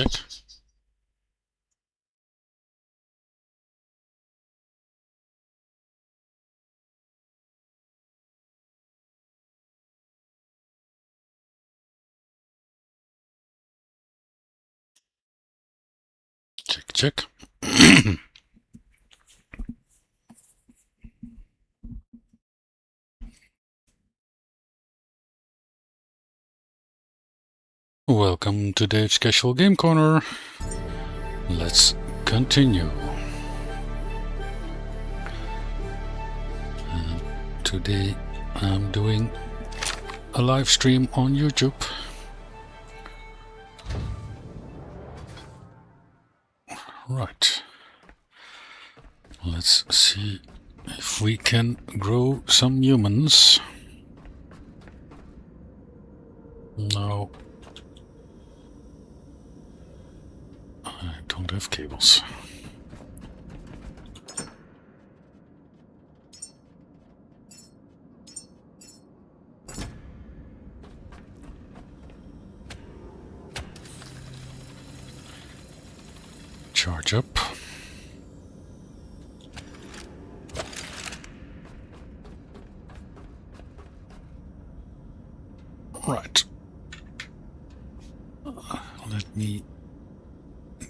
check. Check, check. Welcome to Dave's Casual Game Corner. Let's continue. Today I'm doing a live stream on YouTube. Right. Let's see if we can grow some humans. No. I don't have cables. Charge up. Right. Let me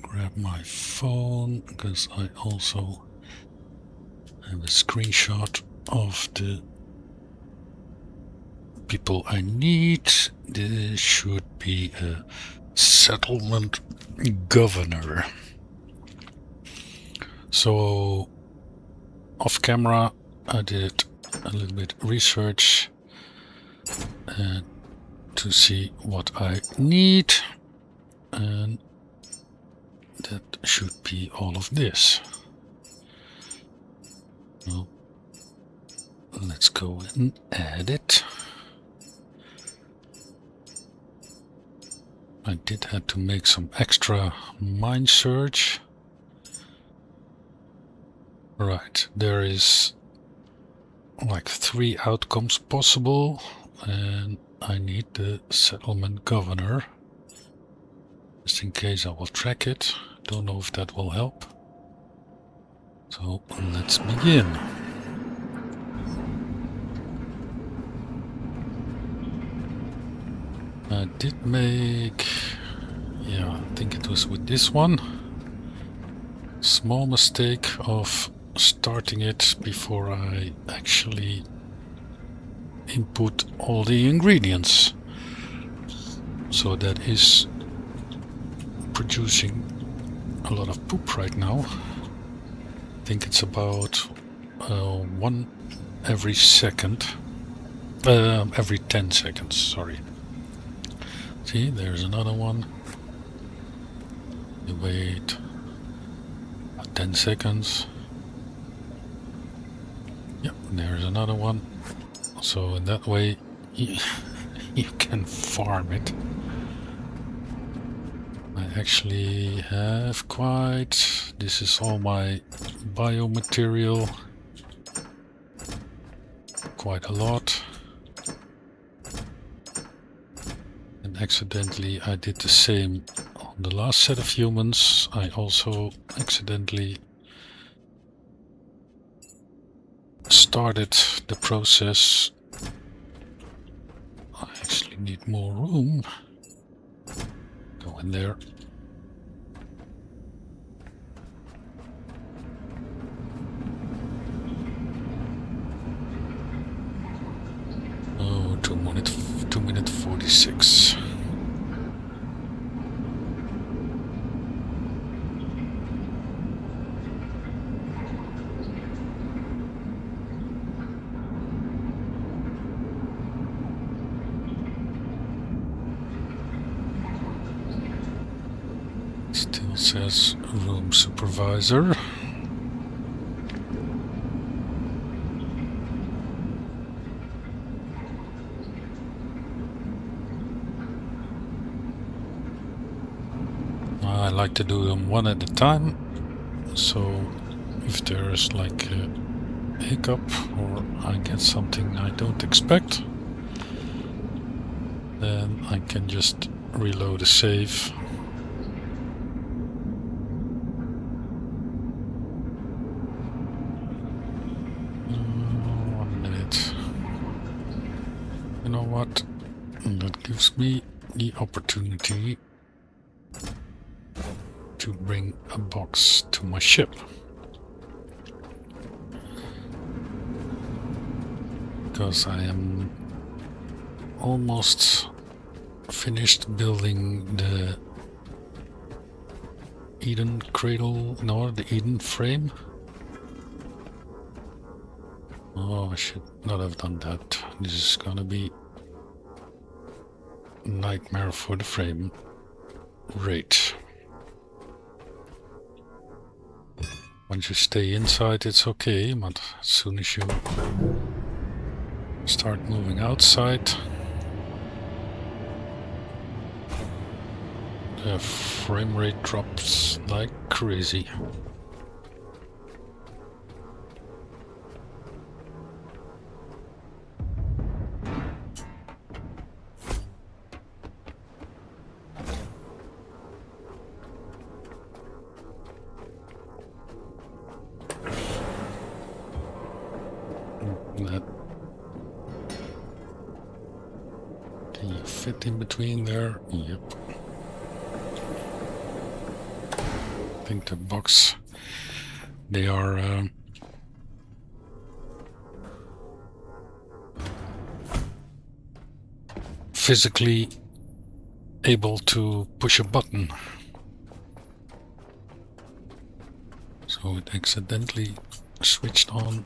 grab my phone, because I also have a screenshot of the people I need. This should be a settlement governor. So off camera I did a little bit research to see what I need, and that should be all of this. Well, let's go and add it. I did have to make some extra mind search. Right, there is like 3 outcomes possible, and I need the settlement governor. Just in case I will track it. Don't know if that will help. So let's begin. I did make, I think it was with this one, small mistake of starting it before I actually input all the ingredients. So that is producing a lot of poop right now. I think it's about 1 every second. Every 10 seconds, sorry. See, there's another one. You wait 10 seconds. Yep, there's another one. So in that way you can farm it. I actually have quite... This is all my biomaterial. Quite a lot. And accidentally I did the same on the last set of humans. I also accidentally started the process. I actually need more room. Go in there. Oh, 2 minute 46. Still says room supervisor. I like to do them one at a time, so if there's like a hiccup or I get something I don't expect, then I can just reload a save what? That gives me the opportunity to bring a box to my ship. Because I am almost finished building the Eden cradle, no, the Eden frame. Oh, I should not have done that. This is gonna be a nightmare for the frame rate. Once you stay inside, it's okay, but as soon as you start moving outside, the frame rate drops like crazy. Can you fit in between there? Yep. I think the box, they are physically able to push a button. So it accidentally switched on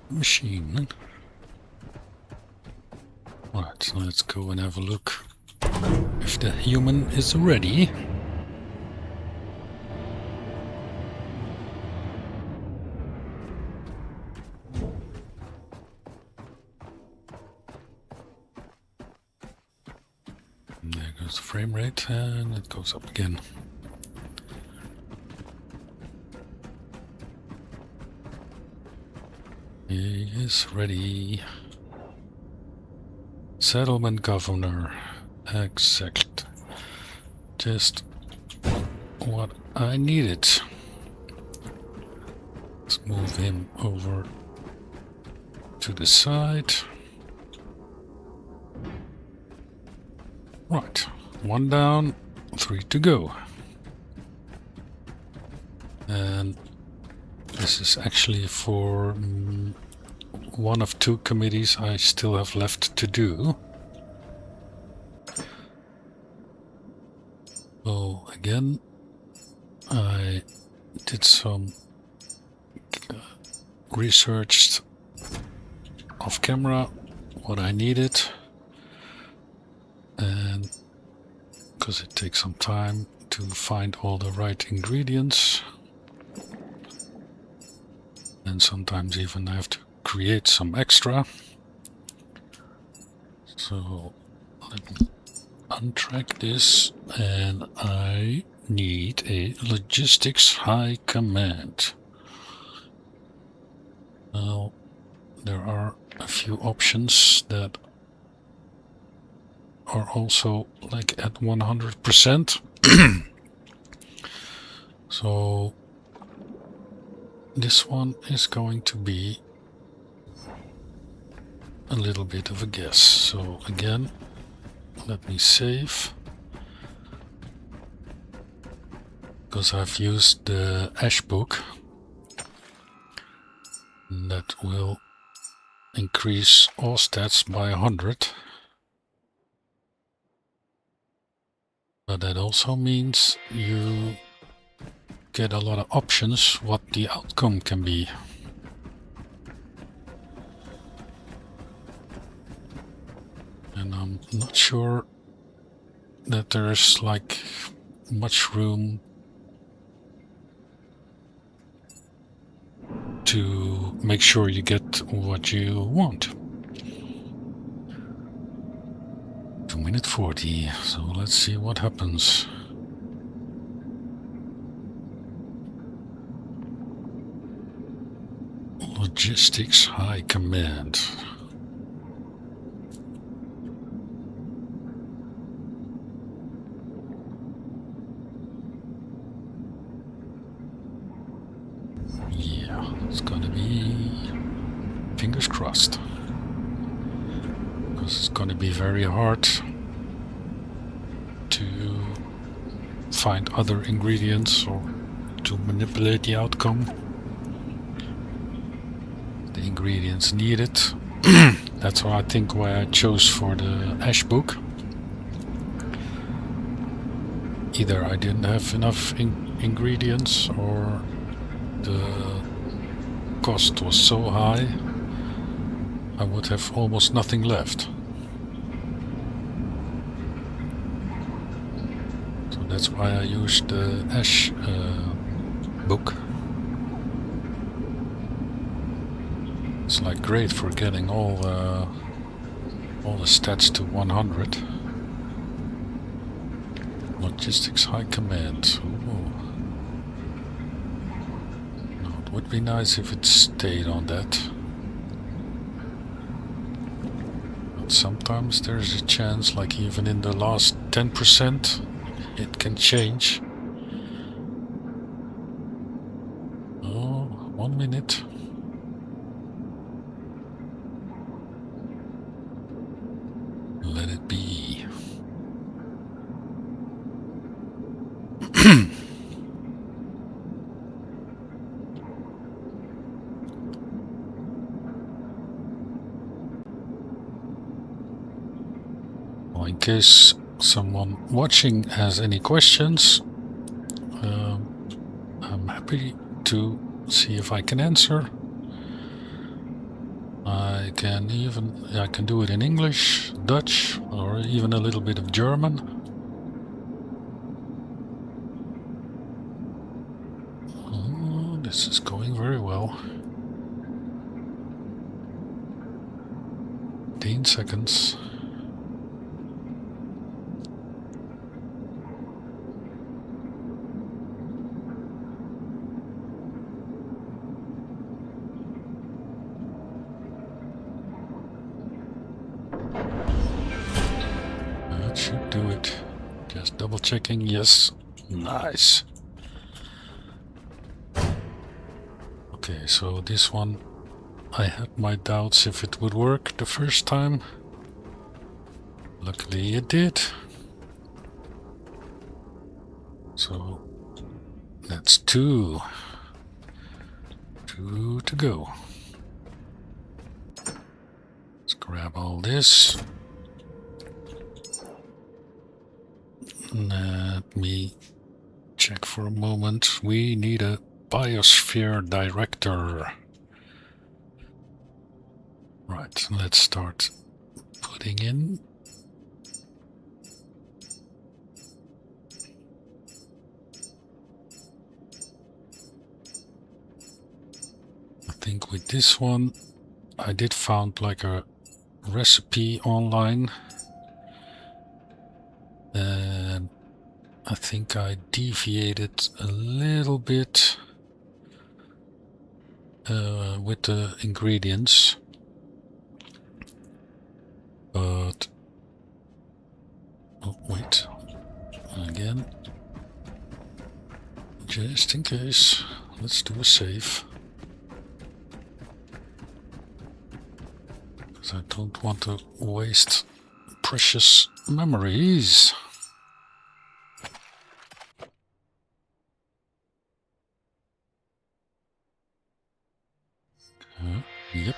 the machine. Right, so let's go and have a look if the human is ready. And there goes the frame rate, and it goes up again. He is ready. Settlement governor. Exact. Just what I needed. Let's move him over to the side. Right. 1 down, 3 to go. And this is actually for one of 2 committees I still have left to do. So again, I did some research off camera what I needed, and because it takes some time to find all the right ingredients, and sometimes even I have to create some extra. So let me untrack this, and I need a logistics high command. Now there are a few options that are also like at 100%. So this one is going to be a little bit of a guess. So again, let me save, because I've used the Ash book that will increase all stats by 100. But that also means you get a lot of options what the outcome can be. And I'm not sure that there's like much room to make sure you get what you want. 2 minutes 40, so let's see what happens. Logistics High Command. Yeah, it's gonna be fingers crossed. It's going to be very hard to find other ingredients or to manipulate the outcome. The ingredients needed. That's why I think why I chose for the ash book. Either I didn't have enough ingredients, or the cost was so high I would have almost nothing left. So that's why I used the ash book. It's like great for getting all the stats to 100. Logistics High Command. Ooh. No, it would be nice if it stayed on that. But sometimes there's a chance, like even in the last 10%, it can change. Oh, 1 minute. Let it be. Well, in case someone watching has any questions, I'm happy to see if I can answer. I can do it in English, Dutch, or even a little bit of German. Oh, this is going very well. 15 seconds. That should do it. Just double checking. Yes. Nice. Okay, so this one I had my doubts if it would work the first time. Luckily it did. So that's two to go. Let's grab all this. Let me check for a moment. We need a biosphere director. Right, let's start putting in. I think with this one I did found like a recipe online, and I think I deviated a little bit with the ingredients, but oh, wait, again, just in case, let's do a save, because I don't want to waste precious memories. Yep.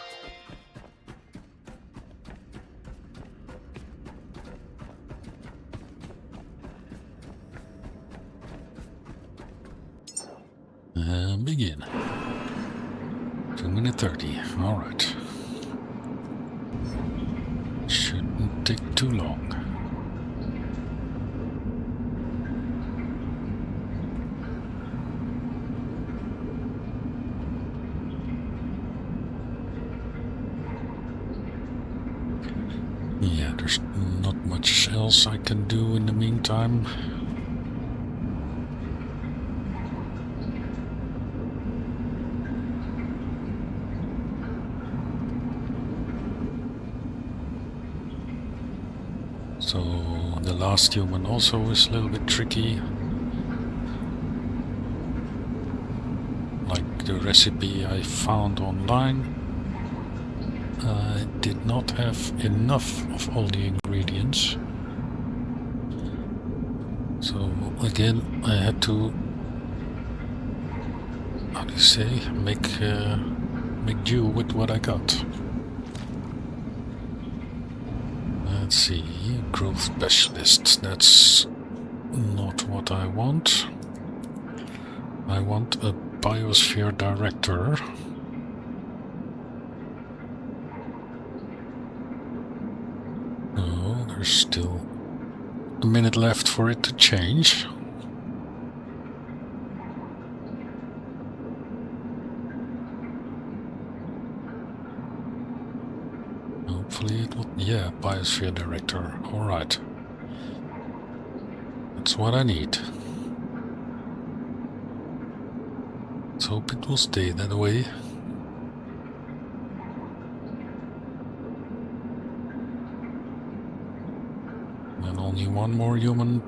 And begin. 2:30. All right. Shouldn't take too long. Yeah, there's not much else I can do in the meantime. So the last human also is a little bit tricky. Like the recipe I found online. I did not have enough of all the ingredients. So again, I had to, how do you say, make do with what I got. Let's see, growth specialist. That's not what I want. I want a biosphere director. Oh, there's still a minute left for it to change. Hopefully it will... Yeah, biosphere director. Alright. That's what I need. Let's hope it will stay that way. And only one more human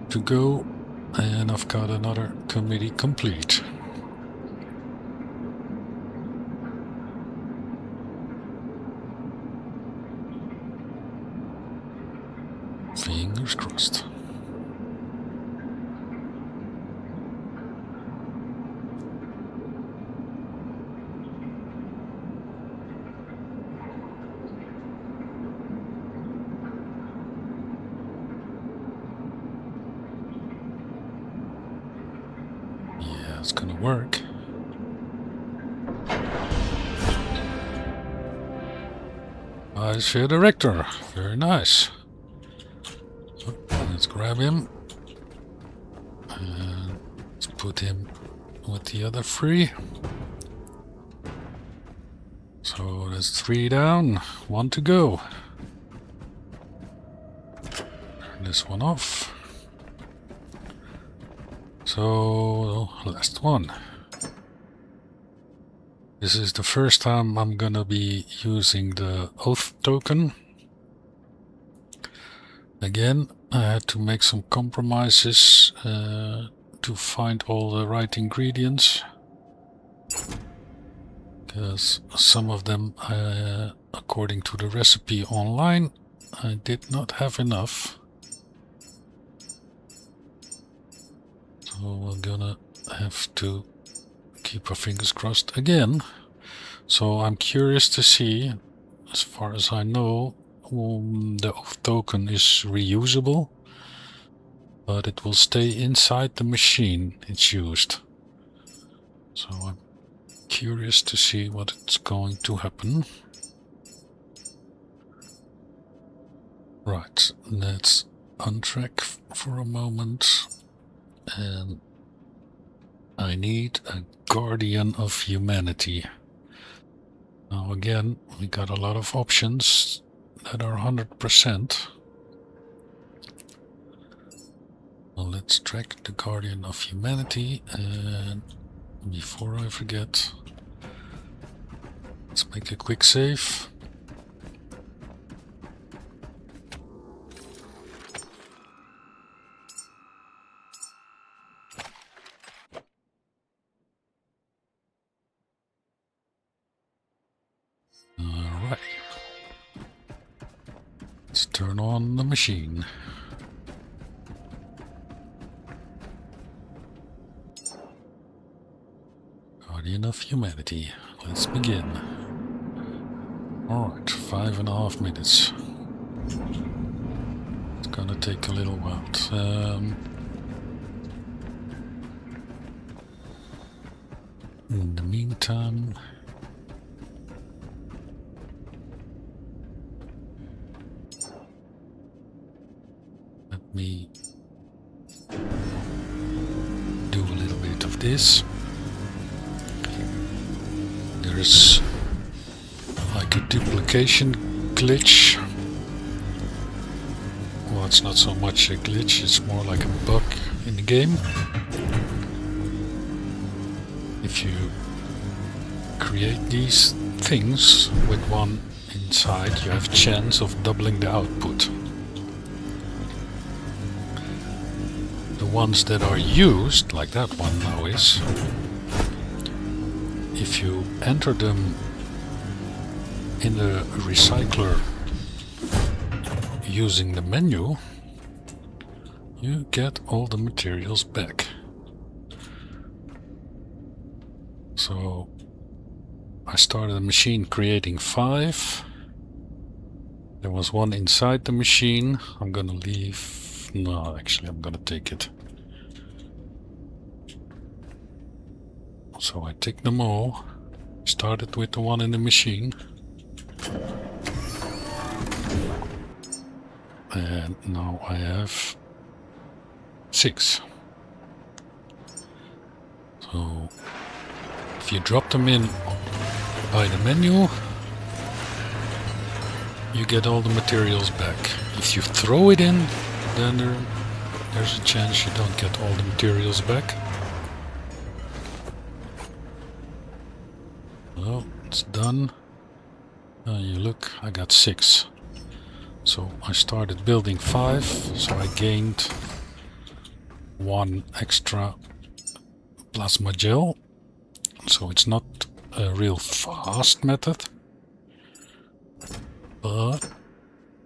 to go, and I've got another committee complete. Fingers crossed. Yeah, it's gonna work. Biosphere director, very nice. Let's grab him and let's put him with the other 3. So there's 3 down, 1 to go. Turn this one off. So last one. This is the first time I'm gonna be using the oath token. Again, I had to make some compromises to find all the right ingredients, because some of them, according to the recipe online, I did not have enough. So we're gonna have to keep our fingers crossed again. So I'm curious to see, as far as I know, the oath token is reusable, but it will stay inside the machine it's used. So I'm curious to see what's going to happen. Right, let's untrack for a moment, and I need a Guardian of Humanity. Now again, we got a lot of options that are 100%. Well, let's track the Guardian of Humanity, and before I forget, let's make a quick save. Alright. Let's turn on the machine. Guardian of Humanity. Let's begin. Alright, 5.5 minutes. It's gonna take a little while. In the meantime, let me do a little bit of this. There's like a duplication glitch. Well, it's not so much a glitch, it's more like a bug in the game. If you create these things with one inside, you have a chance of doubling the output. The ones that are used, like that one now is, if you enter them in the recycler using the menu, you get all the materials back. So I started the machine creating 5. There was 1 inside the machine. I'm gonna leave. No, actually I'm gonna take it. So I take them all. Started with the 1 in the machine. And now I have 6. So if you drop them in by the menu, you get all the materials back. If you throw it in, then there's a chance you don't get all the materials back. Oh, it's done. You look, I got 6. So I started building 5, so I gained 1 extra plasma gel. So it's not a real fast method, but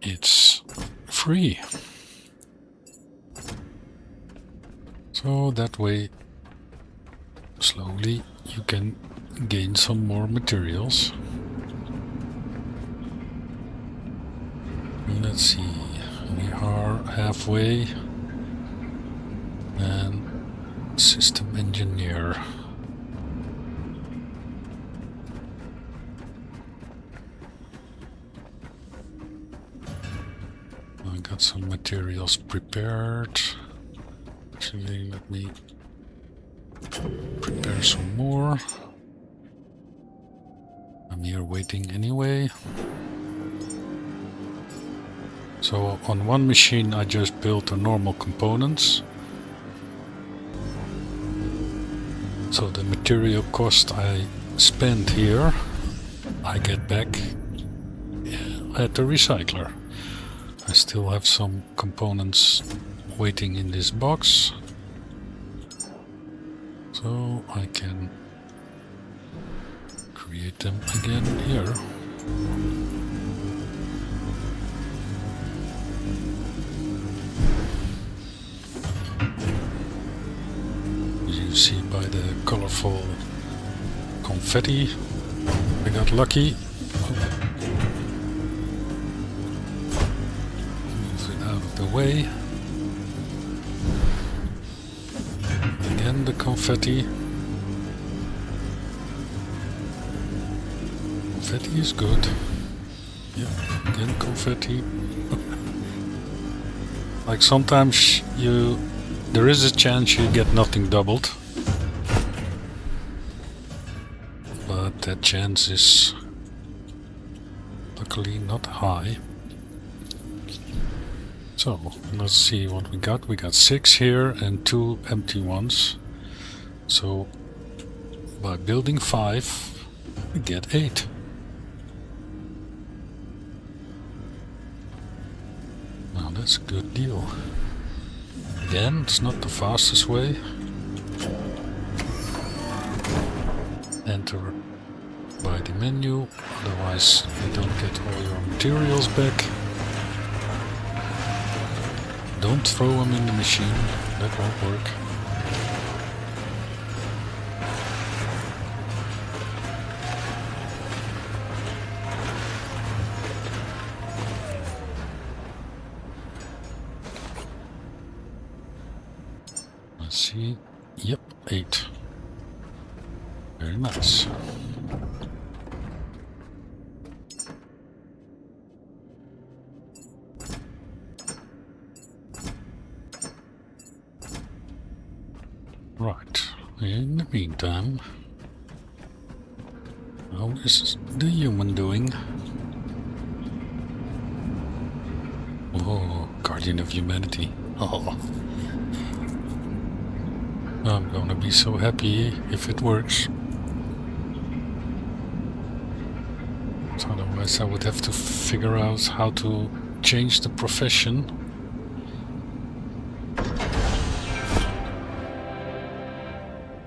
it's free. So that way, slowly you can gain some more materials. Let's see, we are halfway, and system engineer. I got some materials prepared. Actually, let me prepare some more. I'm here waiting anyway. So on one machine I just built the normal components. So the material cost I spent here, I get back at the recycler. I still have some components waiting in this box, so I can create them again here. You see by the colorful confetti, I got lucky. Move it out of the way. Again the confetti. Confetti is good. Yeah, again confetti. Like sometimes there is a chance you get nothing doubled, but that chance is luckily not high. So let's see what we got. We got 6 here and 2 empty ones. So by building 5, we get 8. Now that's a good deal. Again, it's not the fastest way. Enter by the menu, otherwise you don't get all your materials back. Don't throw them in the machine, that won't work. Let's see. Yep, 8. Very nice. Right. In the meantime, how is the human doing? Oh, Guardian of Humanity. Oh. I'm gonna be so happy if it works. Otherwise I would have to figure out how to change the profession.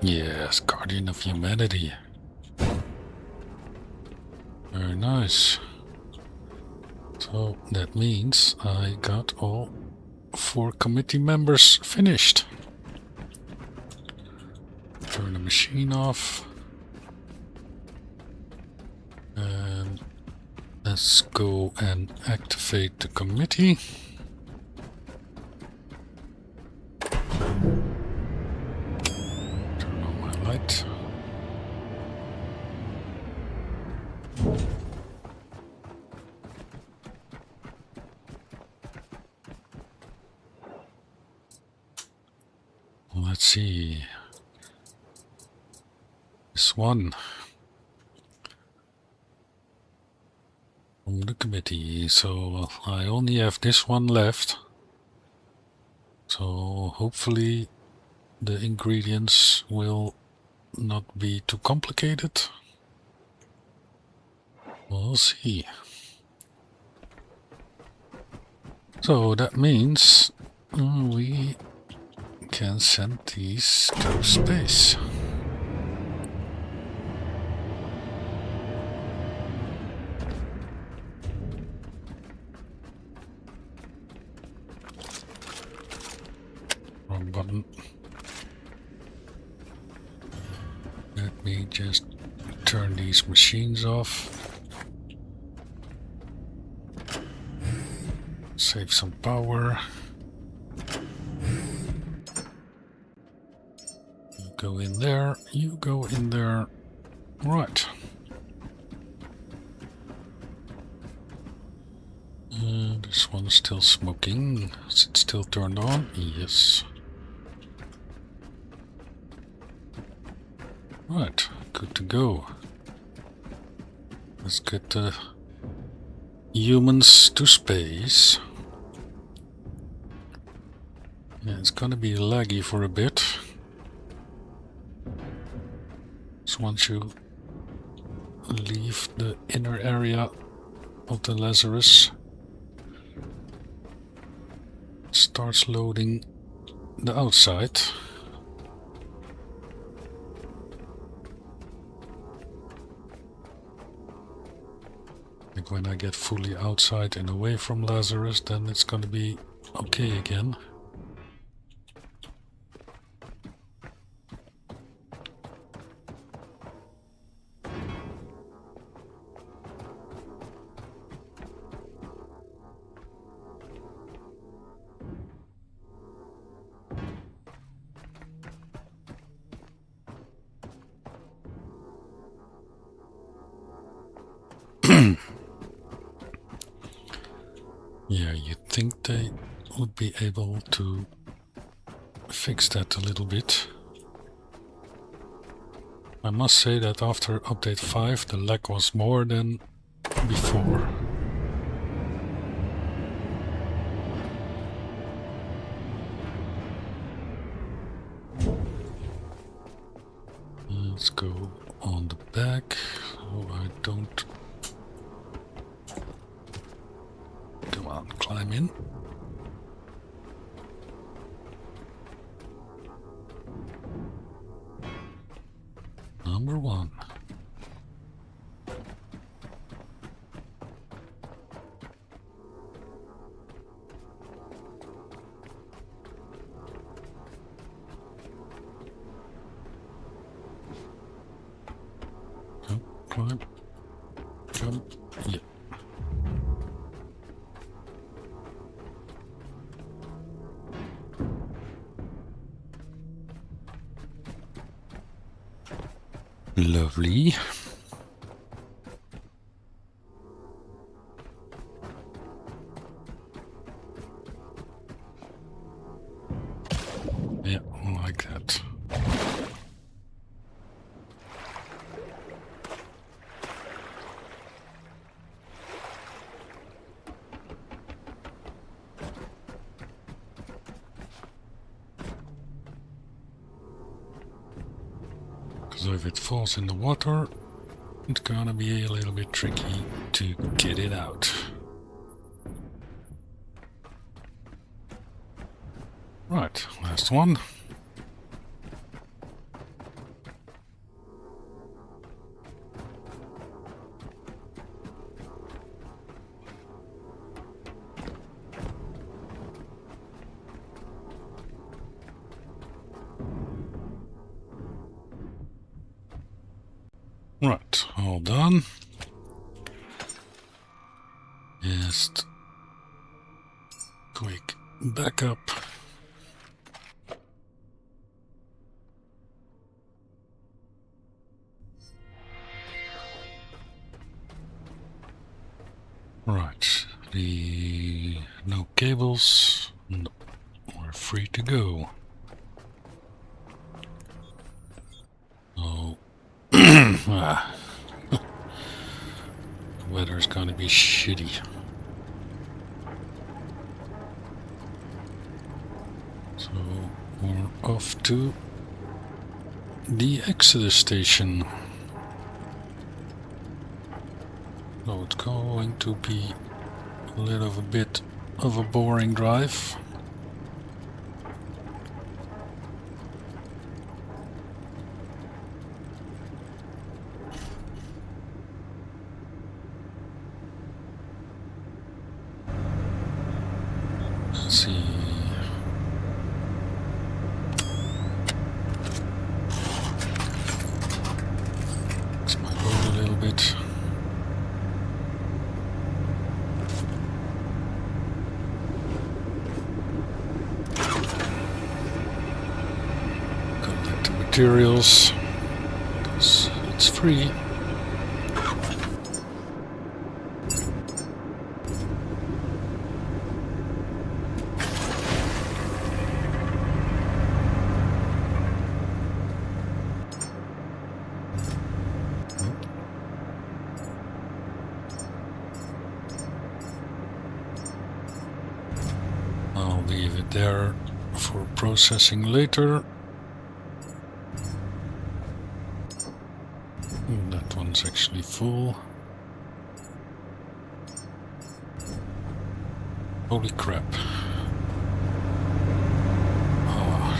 Yes, Guardian of Humanity. Very nice. So that means I got all 4 committee members finished. Turn the machine off. And let's go and activate the committee. Turn on my light. Let's see. This one from the committee. So I only have this one left. So hopefully the ingredients will not be too complicated. We'll see. So that means we can send these to space. Wrong button. Let me just turn these machines off. Save some power. You go in there, you go in there. Right. This one's still smoking. Is it still turned on? Yes. Right, good to go. Let's get the humans to space. Yeah, it's gonna be laggy for a bit. So once you leave the inner area of the Lazarus, it starts loading the outside. Like when I get fully outside and away from Lazarus, then it's gonna be okay again. Yeah, you'd think they would be able to fix that a little bit. I must say that after update 5 the lag was more than before. Let's go on the back so I don't... Come on, climb in. Number 1. Climb. Jump. Yeah. Lovely. Yeah, like that. So if it falls in the water, it's gonna be a little bit tricky to get it out. Right, last one. all done. Just quick backup. Right, no cables. No, we're free to go. Oh, the weather's gonna be shitty. So we're off to the Exodus station. So it's going to be a little bit of a boring drive. Let's see. Fix my boat a little bit. Collect the materials, because it's free. I'll leave it there for processing later. That one's actually full. Holy crap. Oh.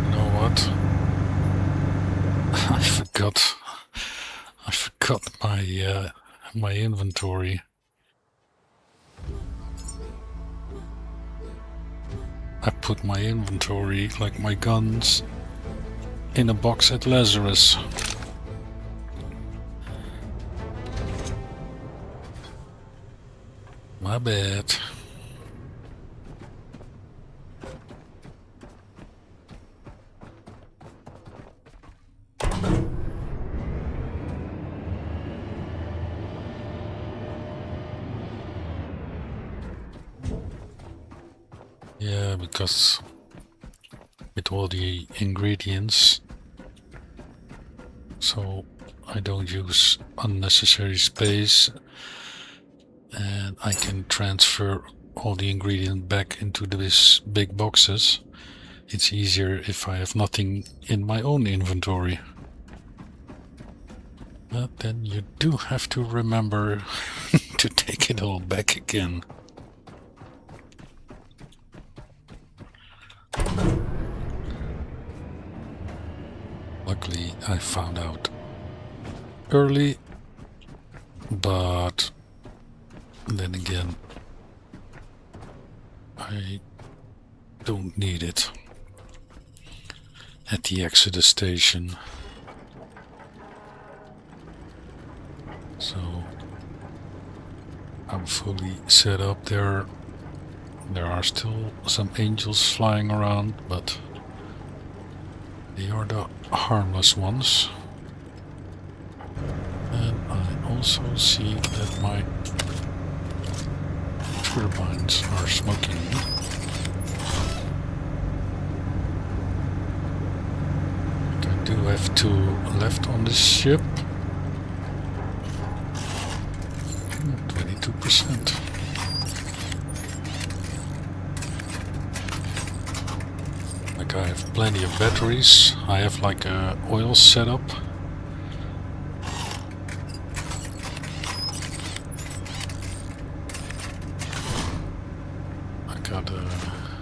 You know what? I forgot my inventory. I put my inventory, like my guns, in a box at Lazarus. My bad. Yeah, because with all the ingredients, so I don't use unnecessary space, and I can transfer all the ingredients back into these big boxes. It's easier if I have nothing in my own inventory. But then you do have to remember to take it all back again. Luckily, I found out early, but then again, I don't need it at the Exodus station. So I'm fully set up there. There are still some angels flying around, but they are the harmless ones. And I also see that my turbines are smoking. But I do have 2 left on this ship. 22%. Like I have plenty of batteries. I have like a oil setup. I got a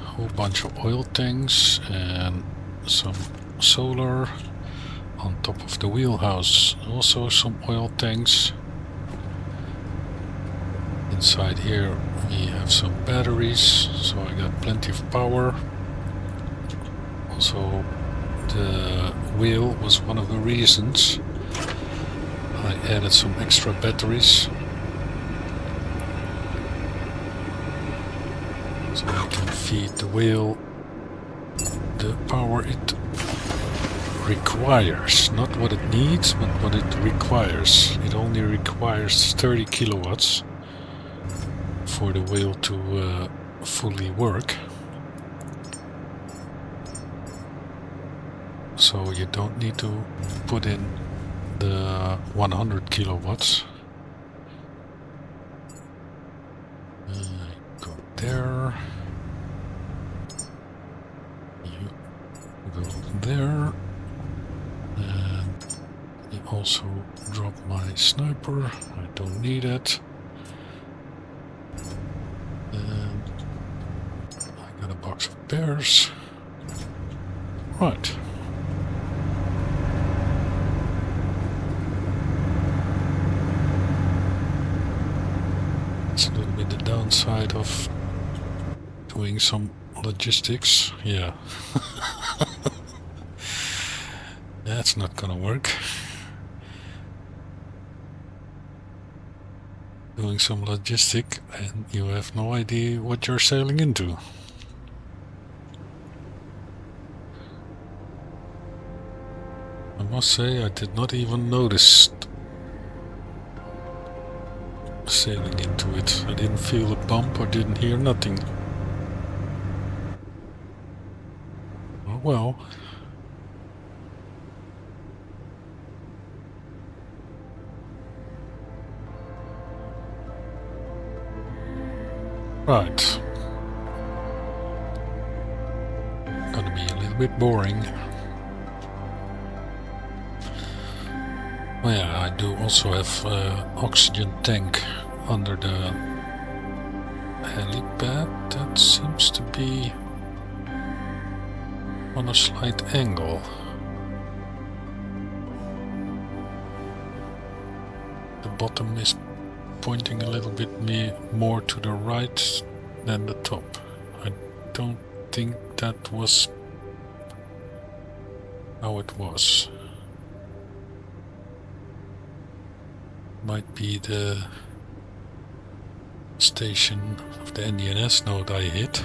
whole bunch of oil tanks and some solar on top of the wheelhouse. Also some oil tanks. Inside here we have some batteries, so I got plenty of power. Also the wheel was one of the reasons I added some extra batteries. So I can feed the wheel the power it requires. Not what it needs, but what it requires. It only requires 30 kilowatts for the wheel to fully work. So you don't need to put in the 100 kilowatts. Go there. You go there. And you also drop my sniper. I don't need it. And I got a box of pears. Right. It's a little bit the downside of doing some logistics. Yeah. That's not gonna work. Doing some logistic and you have no idea what you're sailing into. I must say I did not even notice sailing into it. I didn't feel a bump or didn't hear nothing. Oh well. Right. Gonna be a little bit boring. Oh yeah, I do also have oxygen tank under the helipad. That seems to be on a slight angle. The bottom is pointing a little bit more to the right than the top. I don't think that was how it was. Might be the station of the NDNS node I hit.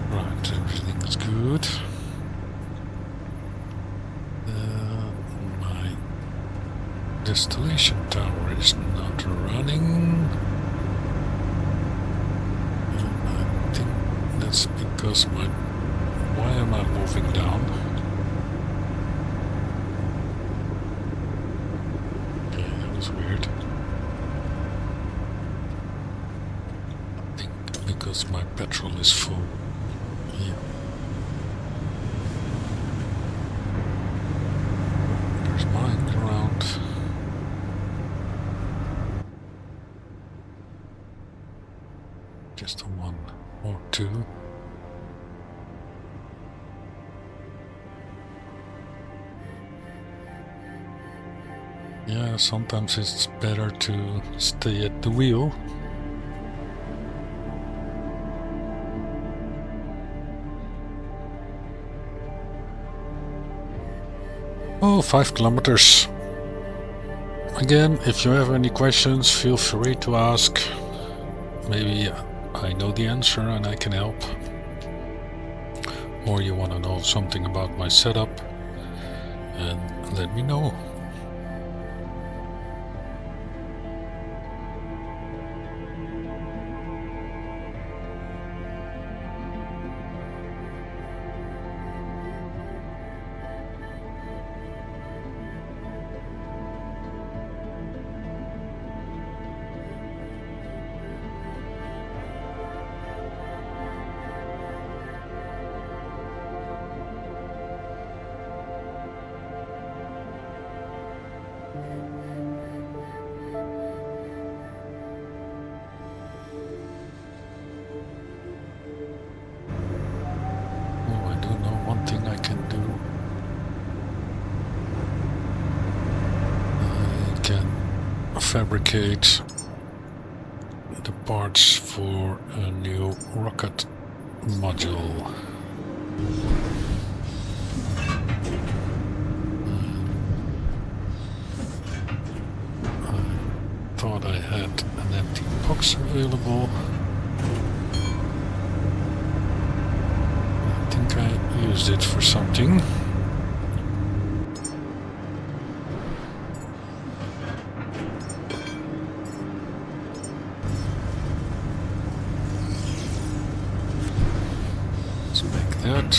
Right, everything is good. My distillation tower is not running. I think that's because why am I moving down? Okay, that was weird. I think because my petrol is full. Yeah. There's mines around. Just a one or two. Yeah, sometimes it's better to stay at the wheel. Oh, 5 kilometers. Again, if you have any questions, feel free to ask. Maybe I know the answer and I can help. Or you want to know something about my setup, and let me know. Fabricate parts for a new rocket module. I thought I had an empty box available. I think I used it for something. Let's make that.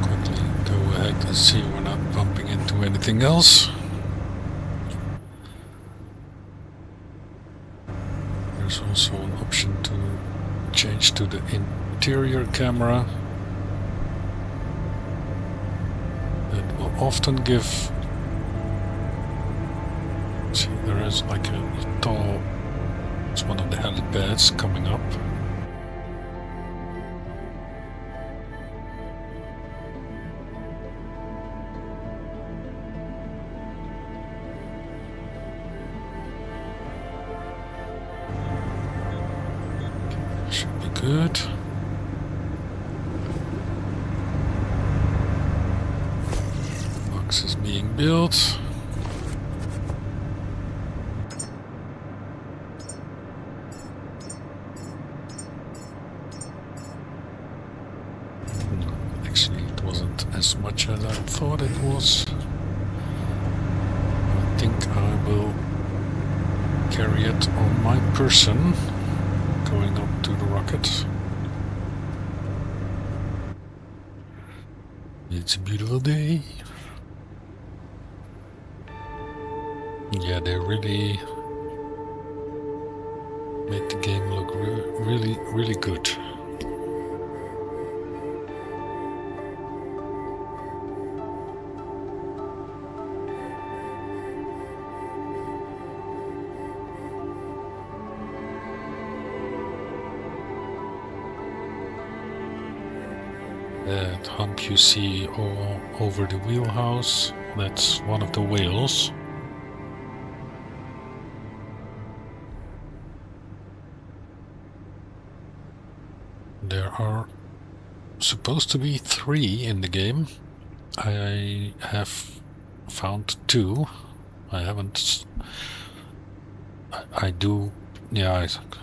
Quickly go ahead and see we're not bumping into anything else. There's also an option to change to the interior camera. It will often give... See, there is like a tall... It's one of the helipads coming up. Should be good. Box is being built. Actually, it wasn't as much as I thought it was. I think I will carry it on my person, going up to the rocket. It's a beautiful day. Yeah, they really made the game look really good. That hump you see all over the wheelhouse, that's one of the whales. There are supposed to be 3 in the game. I have found 2. I haven't... I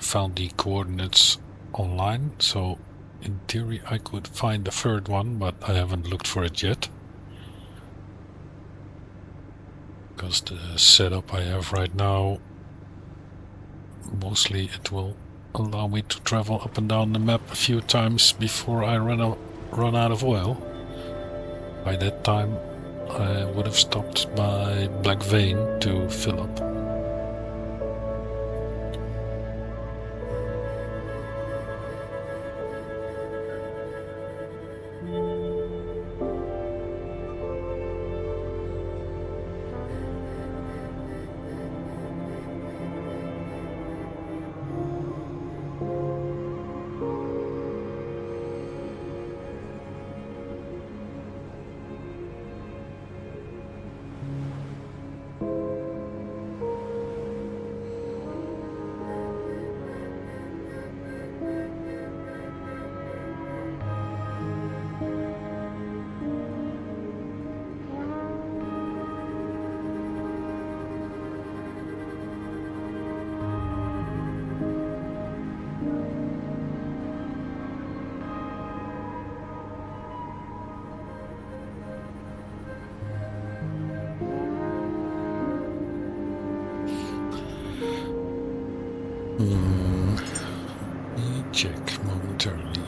found the coordinates online, so in theory I could find the 3rd one, but I haven't looked for it yet. Because the setup I have right now, mostly it will allow me to travel up and down the map a few times before I run out of oil. By that time I would have stopped by Black Vein to fill up. Let me check momentarily.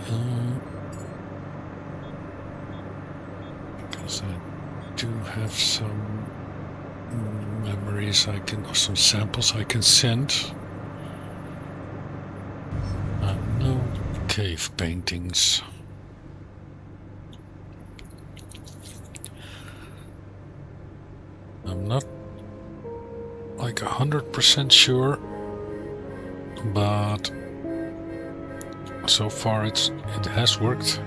Because I do have some memories or some samples I can send. No cave paintings. I'm not like 100% sure, but so far it has worked.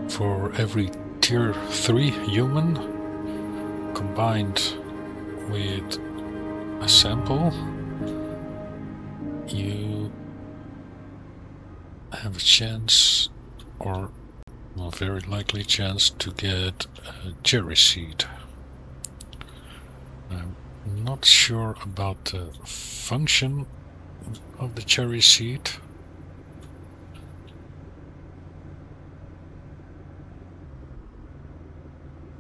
For every tier 3 human combined with a sample, you have a chance, or a very likely chance, to get a cherry seed. I'm not sure about the function of the cherry seed.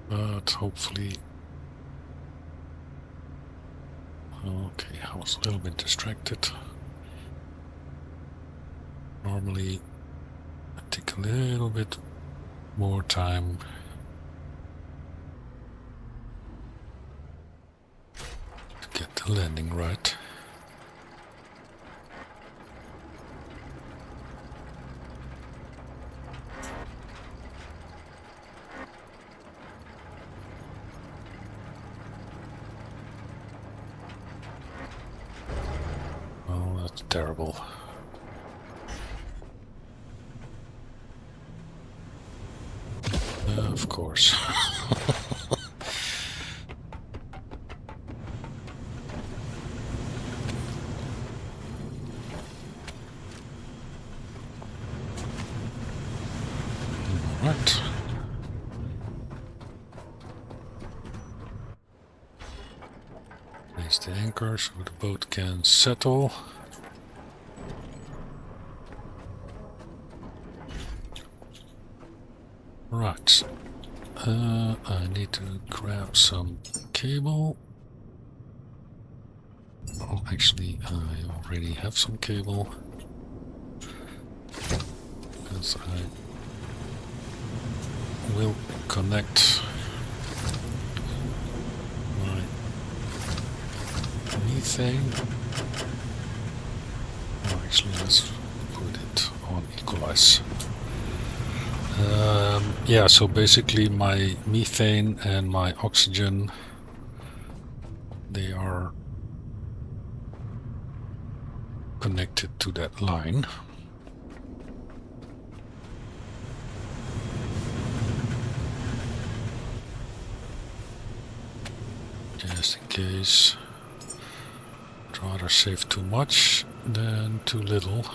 But hopefully... Okay, I was a little bit distracted. Normally I take a little bit more time to get the landing right. Oh, that's terrible. Of course. Right. Place the anchor so the boat can settle. Right. I need to grab some cable. Oh, actually, I already have some cable. Because I will connect my methane. Oh, actually, let's put it on equalize. Yeah, so basically my methane and my oxygen, they are connected to that line. Just in case. I'd rather save too much than too little.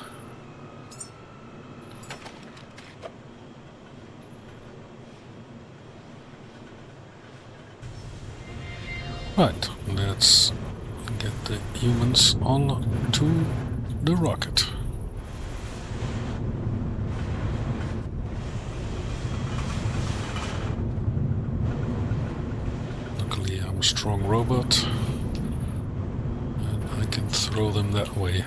Right, let's get the humans on to the rocket. Luckily I'm a strong robot and I can throw them that way.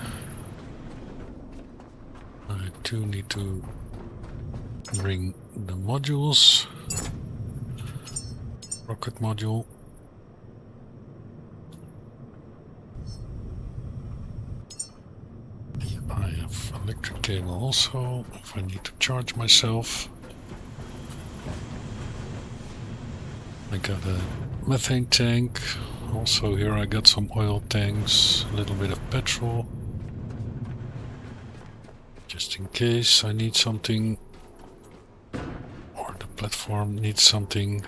I do need to bring the modules. Rocket module. I have electric cable also, if I need to charge myself. I got a methane tank. Also here I got some oil tanks, a little bit of petrol. Just in case I need something, or the platform needs something.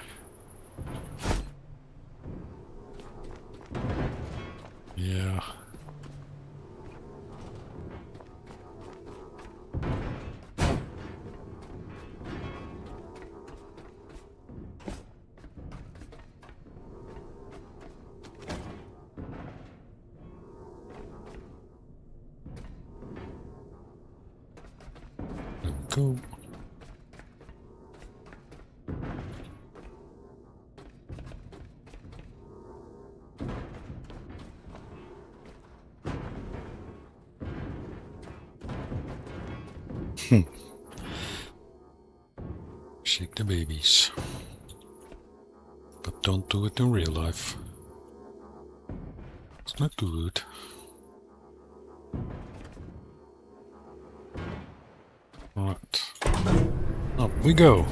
Yeah. Go. Shake the babies. But don't do it in real life. It's not good. Right. Up we go.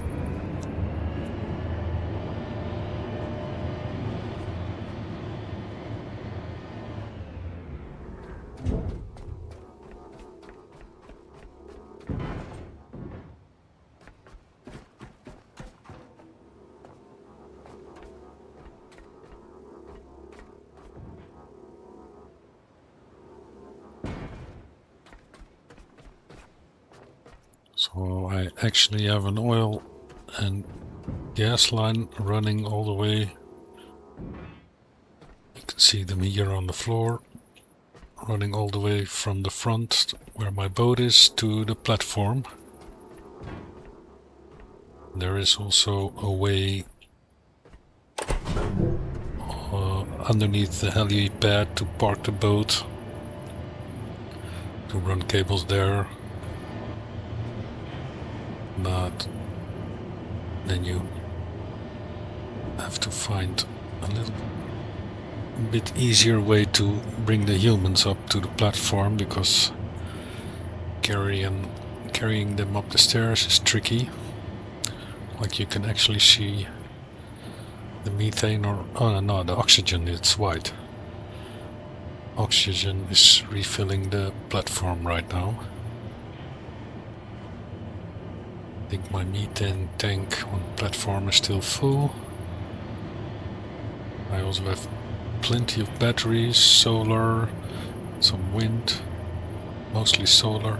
So I actually have an oil and gas line running all the way. You can see them here on the floor, running all the way from the front where my boat is to the platform. There is also a way underneath the helipad to park the boat, to run cables there, but then you have to find a little bit easier way to bring the humans up to the platform, because carrying them up the stairs is tricky. Like, you can actually see the methane, or oh no, the oxygen, it's white. Oxygen is refilling the platform right now. I think my methane tank on the platform is still full. I also have plenty of batteries, solar, some wind, mostly solar.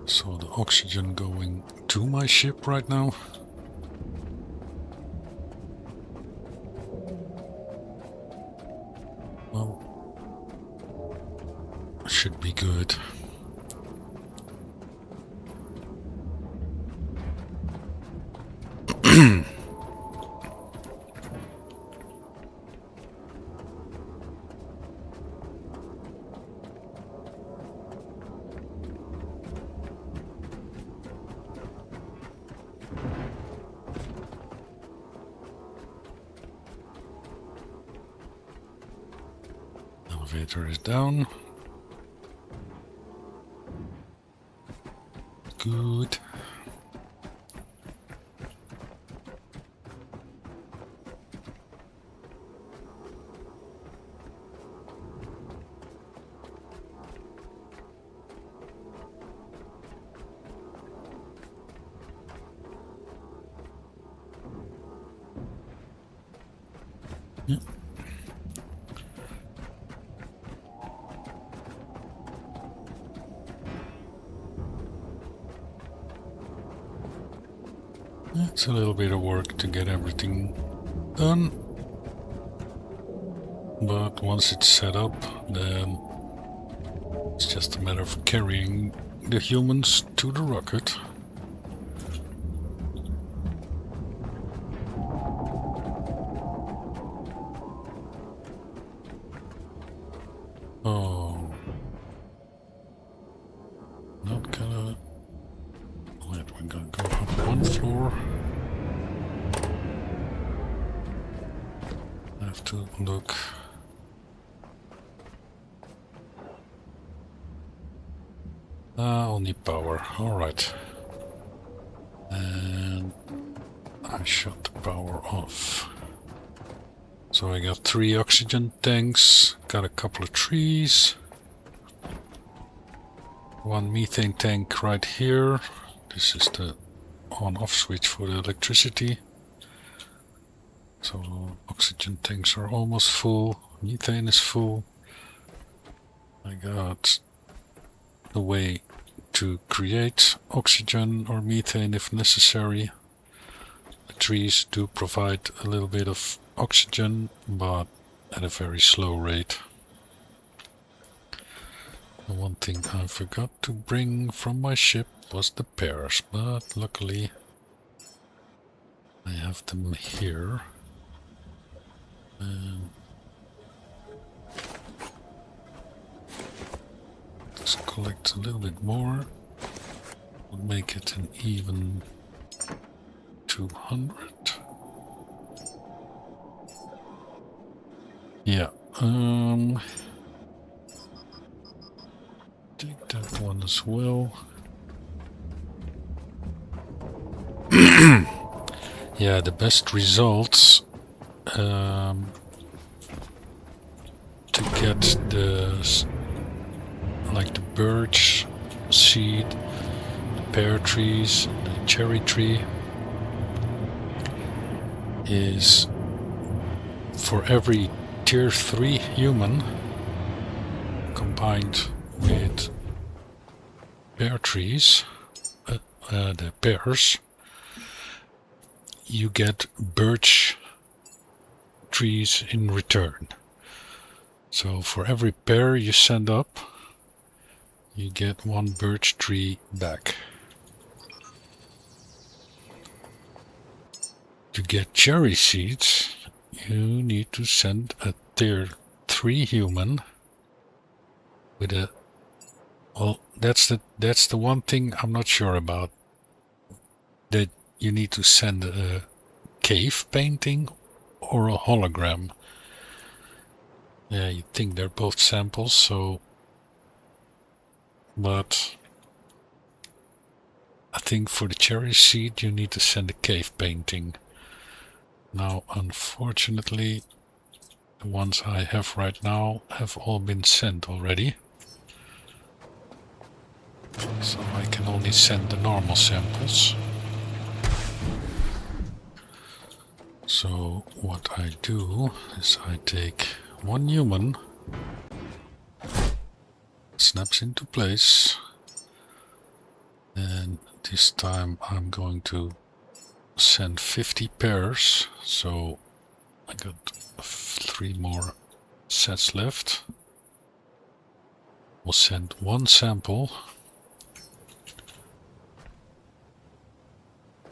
So the oxygen going to my ship right now. Well, should be good. Elevator is down. Good. Yep. It's a little bit of work to get everything done, but once it's set up, then it's just a matter of carrying the humans to the rocket. Oh, not gonna. Wait, we're gonna go up one floor. I have to look. Only power. Alright. And I shut the power off. So I got 3 oxygen tanks, got a couple of trees, 1 methane tank right here. This is the on-off switch for the electricity. So oxygen tanks are almost full, methane is full. I got the way to create oxygen or methane if necessary. The trees do provide a little bit of oxygen, but at a very slow rate. The one thing I forgot to bring from my ship was the pears, but luckily I have them here. Let's collect a little bit more. We'll make it an even 200. Yeah, Take that one as well. Yeah, the best results to get the birch seed, the pear trees, the cherry tree is for every tier 3 human combined with pear trees, the pears, you get birch trees in return. So for every pear you send up, you get 1 birch tree back. To get cherry seeds, you need to send a tier 3 human with a... Well, that's the one thing I'm not sure about. That you need to send a cave painting or a hologram. Yeah, you'd think they're both samples, so... But I think for the cherry seed you need to send a cave painting. Now, unfortunately, the ones I have right now have all been sent already. So I can only send the normal samples. So what I do is I take 1 human, snaps into place, and this time I'm going to send 50 pairs, so I got 3 more sets left. We'll send 1 sample,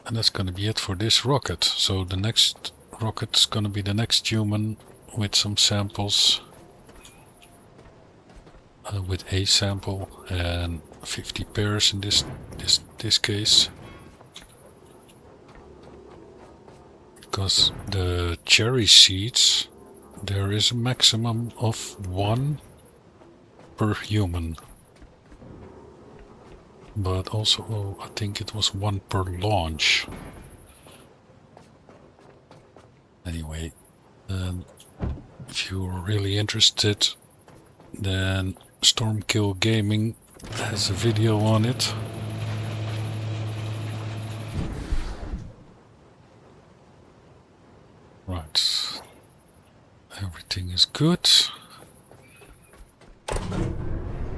and that's gonna be it for this rocket. So the next rocket's gonna be the next human with some samples, with a sample and 50 pairs in this case. Because the cherry seeds, there is a maximum of 1 per human. But also, I think it was 1 per launch. Anyway, if you're really interested, then Stormkill Gaming has a video on it. Right, everything is good,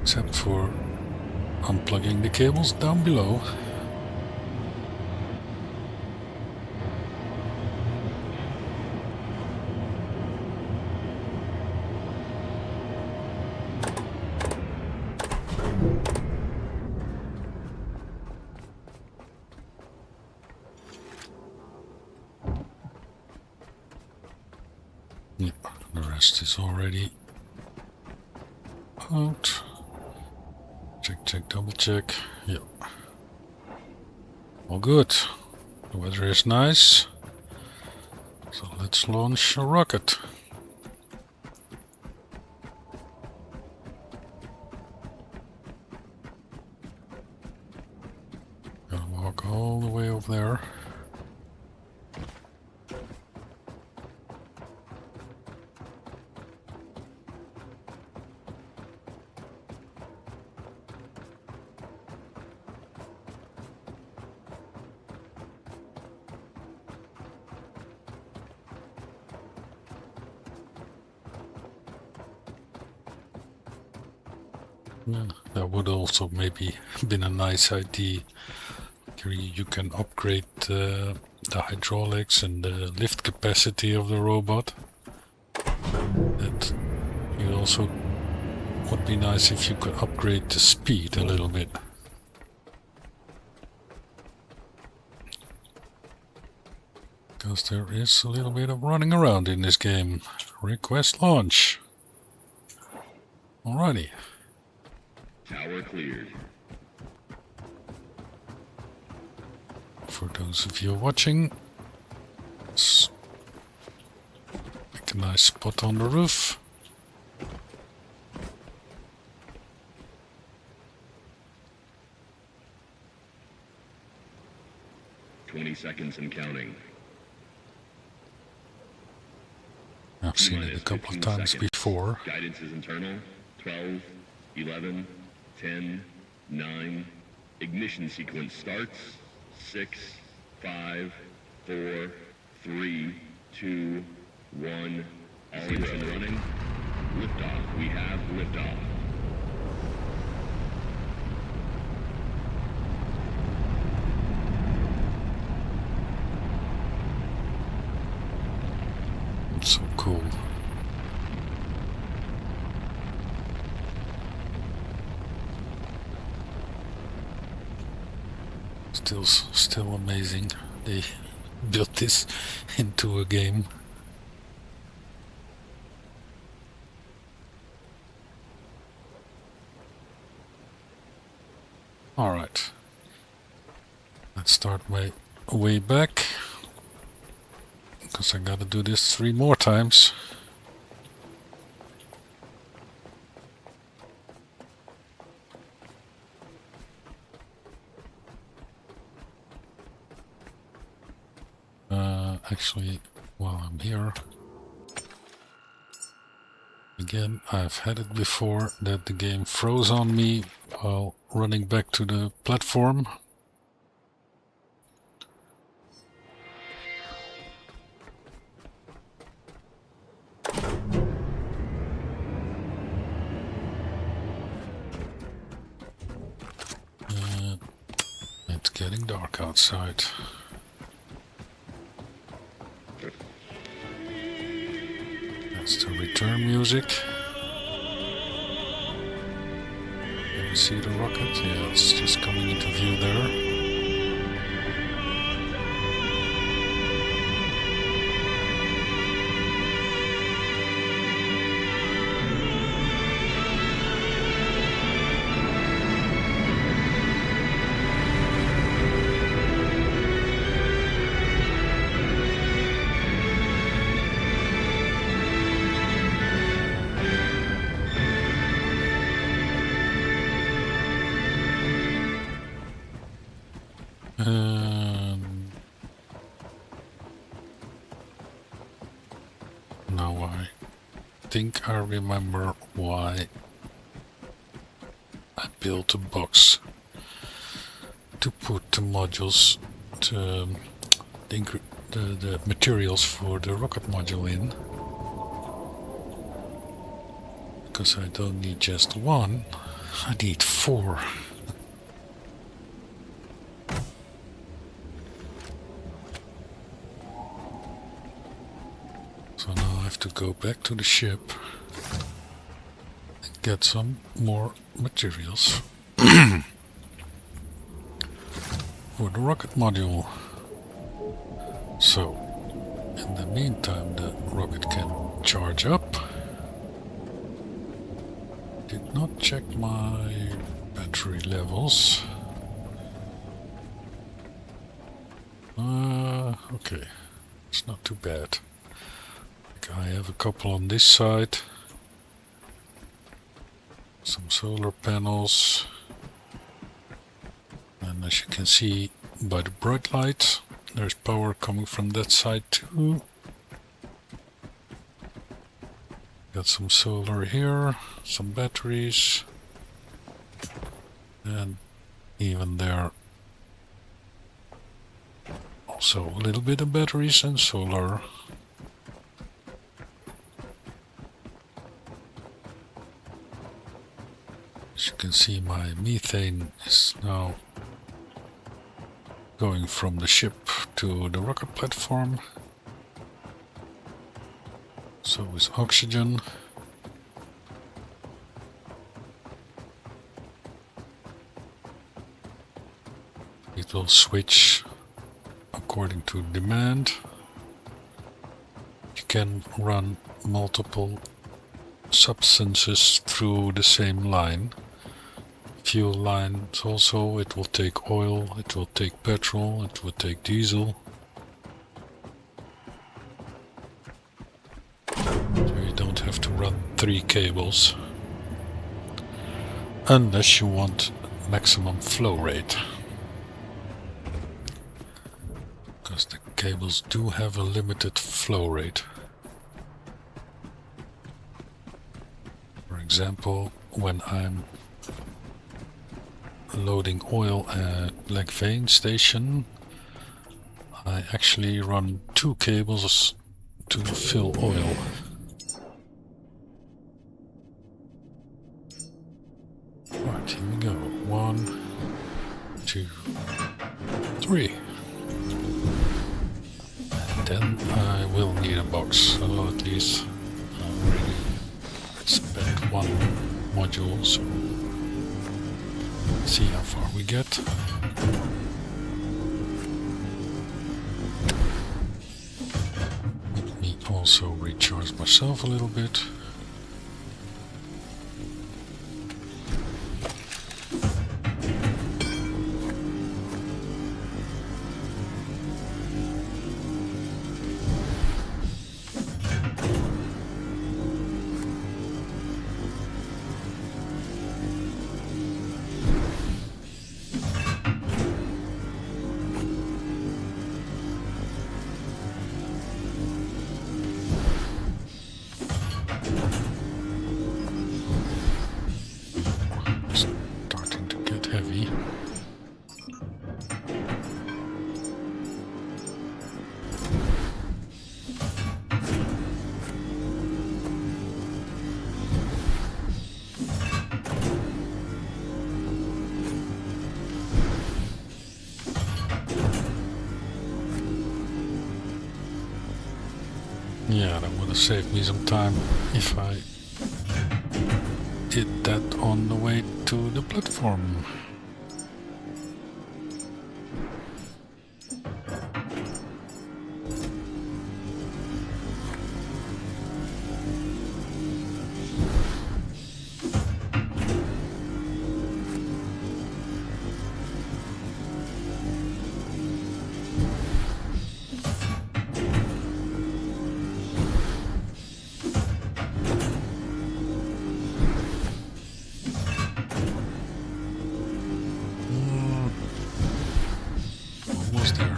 except for unplugging the cables down below. Yeah, the rest is already out. Check, double check. Yep. All good. The weather is nice. So let's launch a rocket. Gotta walk all the way over there. Yeah, that would also maybe been a nice idea. You can upgrade the hydraulics and the lift capacity of the robot. That you also would be nice if you could upgrade the speed a little bit. Because there is a little bit of running around in this game. Request launch. Alrighty. Tower cleared. For those of you watching, let's make a nice spot on the roof. 20 seconds and counting. I've seen it a couple of times before. Guidance is internal. 12, 11, 10, 9. Ignition sequence starts. 6, 5, 4, 3, 2, 1. All engine running. Liftoff. We have liftoff. It's so cool. Still amazing. They built this into a game. All right. Let's start my way back, because I gotta do this 3 more times. Actually, while I'm here, again, I've had it before that the game froze on me while running back to the platform. It's getting dark outside. That's the return music. Can you see the rocket? Yeah, it's just coming into view there. Now I think I remember why I built a box to put the modules, the materials for the rocket module in. Because I don't need just 1, I need 4. So now I have to go back to the ship and get some more materials for the rocket module. So, in the meantime, the rocket can charge up. Did not check my battery levels. Okay, it's not too bad. I have a couple on this side, some solar panels, and as you can see by the bright light, there's power coming from that side too. Got some solar here, some batteries, and even there also a little bit of batteries and solar. As you can see, my methane is now going from the ship to the rocket platform. So is oxygen. It will switch according to demand. You can run multiple substances through the same line. Fuel lines also, it will take oil, it will take petrol, it will take diesel. So you don't have to run 3 cables. Unless you want maximum flow rate. because the cables do have a limited flow rate. For example, when I'm loading oil at Black Vein station, I actually run 2 cables to fill oil. Right, here we go. 1, 2, 3. And then I will need a box, so at least I already spent 1 module, so see how far we get. Let me also recharge myself a little bit. Starting to get heavy. Yeah, that would have saved me some time if I did that on the way to the platform. Almost there.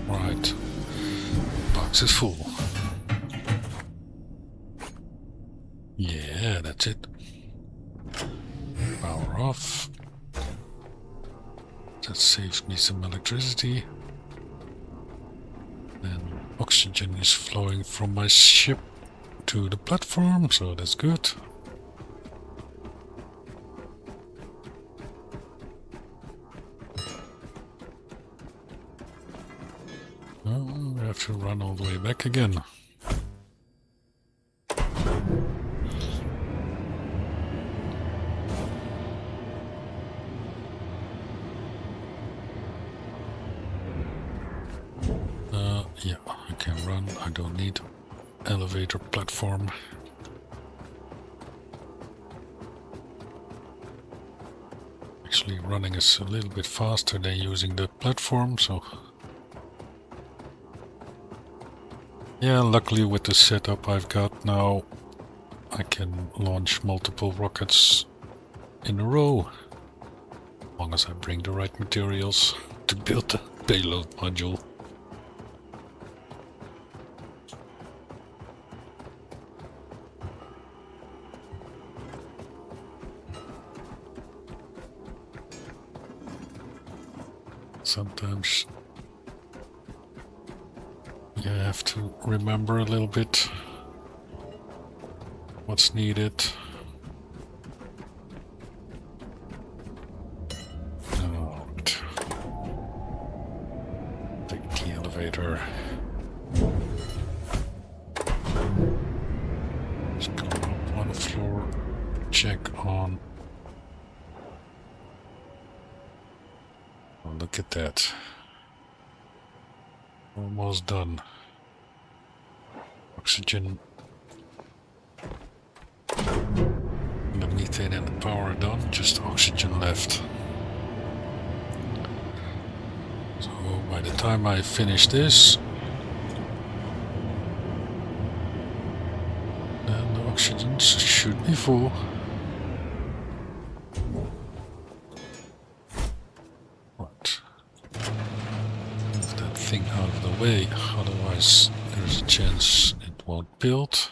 Right, box is full. Yeah, that's it. Power off. That saves me some electricity. And oxygen is flowing from my ship to the platform, so that's good. Oh, we have to run all the way back again. Yeah, I can run. I don't need elevator platform. Actually, running is a little bit faster than using the platform, so... Yeah, luckily with the setup I've got now, I can launch multiple rockets in a row. As long as I bring the right materials to build the payload module. Sometimes you have to remember a little bit what's needed. Oh, take the elevator. Just go up 1 Look at that. Almost done. Oxygen. The methane and the power are done, just oxygen left. So by the time I finish this, then the oxygen should be full. Right. Move that thing out of the way, otherwise there's a chance it won't build.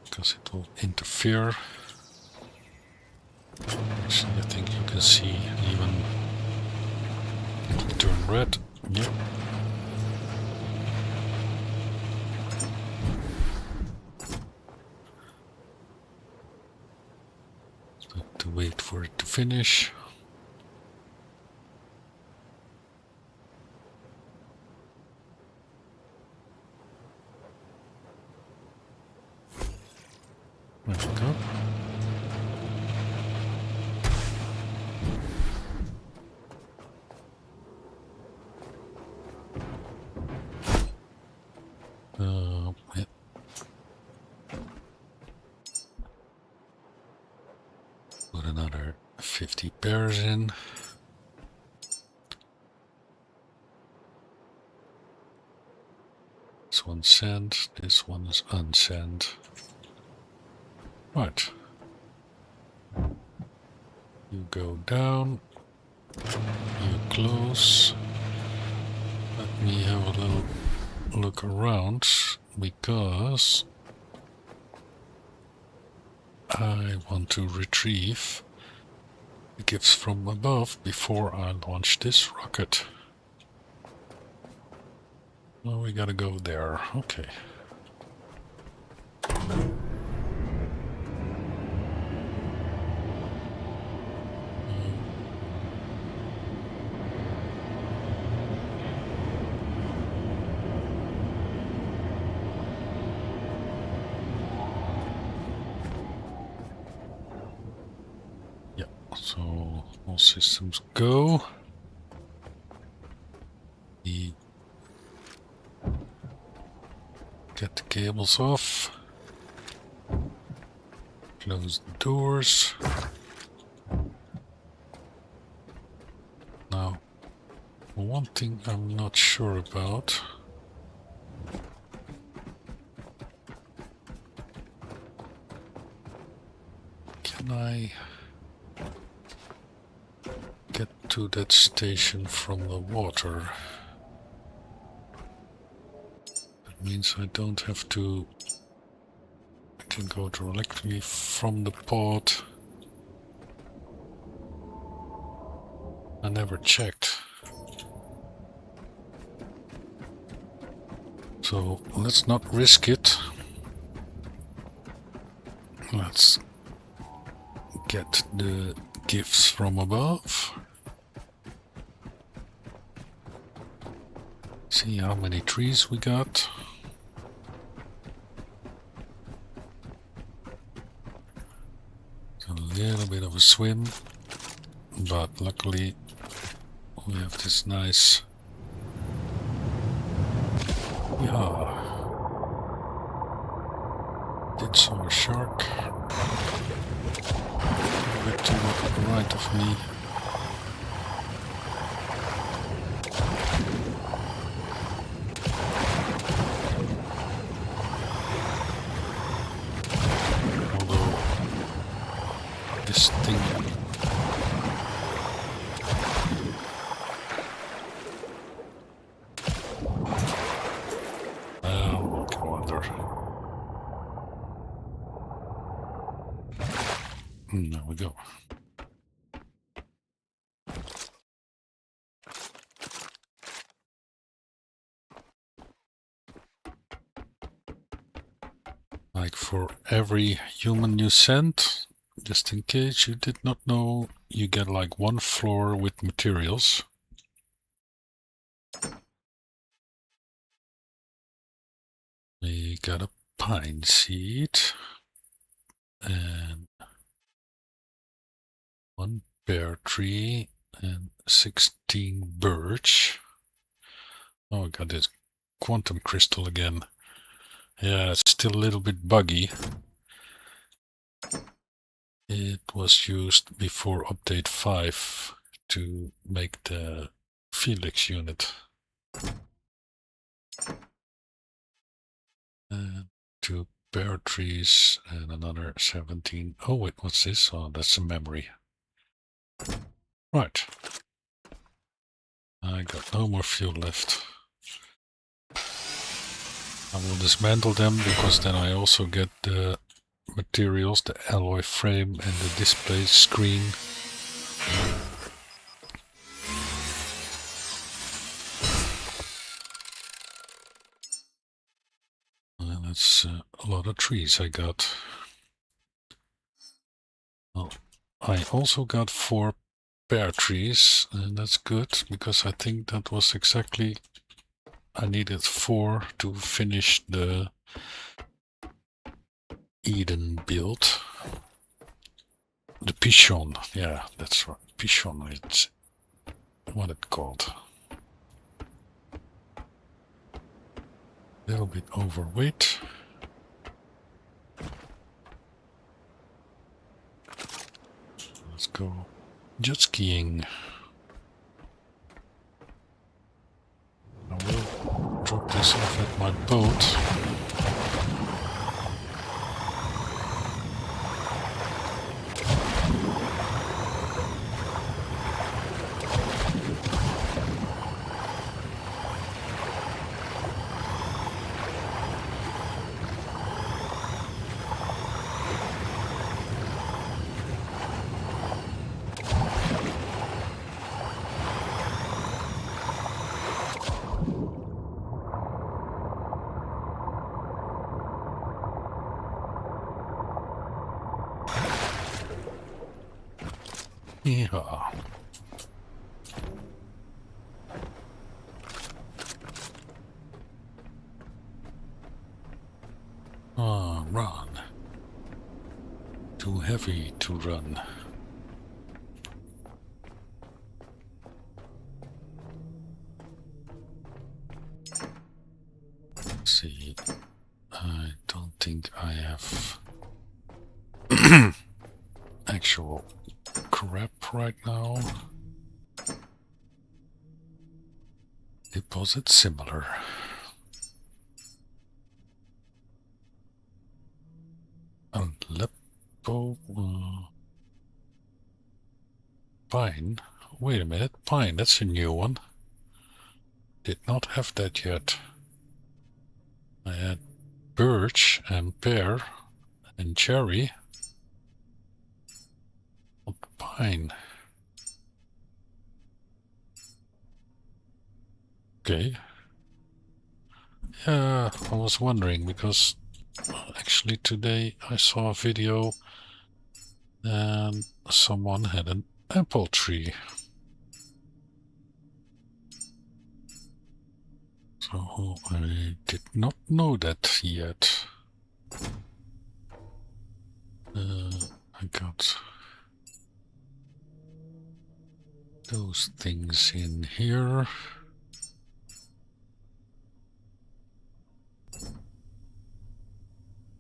Because it will interfere. Actually, I think you can see even turn red. Yep. So have to wait for it to finish. There we go. Yeah. Put another 50 pairs in. This one's sand, this one is unsand. Right. You go down, you close. Let me have a little look around, because I want to retrieve the gifts from above before I launch this rocket. Well, we gotta go there. Okay. So all systems go. Get the cables off. Close the doors. Now, one thing I'm not sure about. Can I get to that station from the water? That means I don't have to. I can go directly from the pod. I never checked. So let's not risk it. Let's get the gifts from above. See how many trees we got. A little bit of a swim, but luckily we have this nice. Yeah. Did saw a shark. A bit to the right of me. Although this thing. Go under. There we go. Like for every human you send, just in case you did not know, you get like one floor with materials. We got a pine seed and one pear tree and 16 birch. Oh, I got this quantum crystal again. Yeah, it's still a little bit buggy. It was used before update 5 to make the Felix unit. And 2 pear trees and another 17. Oh wait, what's this? Oh, that's a memory. Right. I got no more fuel left. I will dismantle them because then I also get the materials, the alloy frame and the display screen. And that's a lot of trees I got. Well, I also got 4 pear trees, and that's good because I think that was exactly, I needed 4 to finish the Eden build. The Pichon, yeah, that's right. Pichon, it's what it's called. A little bit overweight. Let's go jet skiing. I will drop this off at my boat. Yeah. Ah, run. Too heavy to run. Let's see. I don't think I have actual crap right now. Deposit similar. Aleppo pine. Wait a minute, pine, that's a new one. Did not have that yet. I had birch and pear and cherry. Not pine. Okay. Yeah, I was wondering because actually today I saw a video and someone had an apple tree. So I did not know that yet. I got those things in here.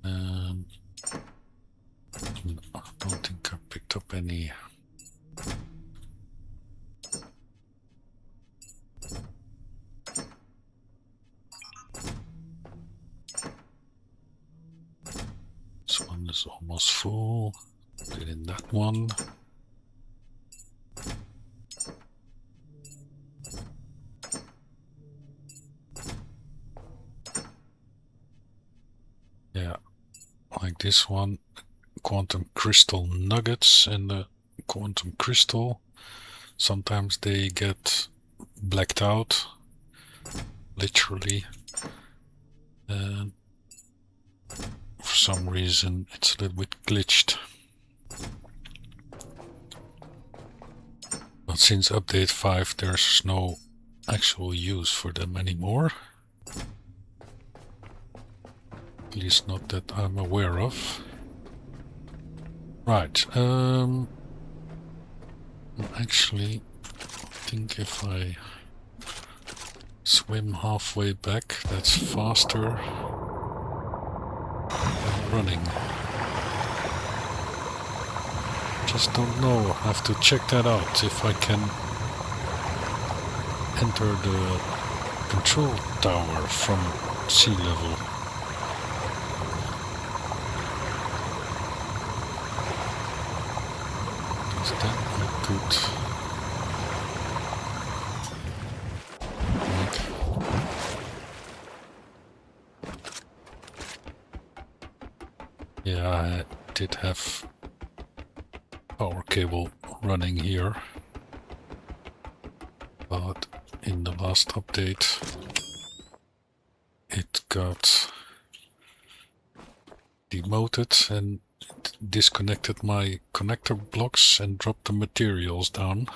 And I don't think I picked up any. This one is almost full. Put it in that one. Yeah, like this one. Quantum crystal nuggets and the quantum crystal. Sometimes they get blacked out, literally. And for some reason it's a little bit glitched. But since update 5 there's no actual use for them anymore. At least not that I'm aware of. Right, actually think if I swim halfway back, that's faster than running. Just don't know. I have to check that out if I can enter the control tower from sea level. Is that I could make. Yeah, I did have power cable running here, but in the last update it got demoted and it disconnected my connector blocks and dropped the materials down.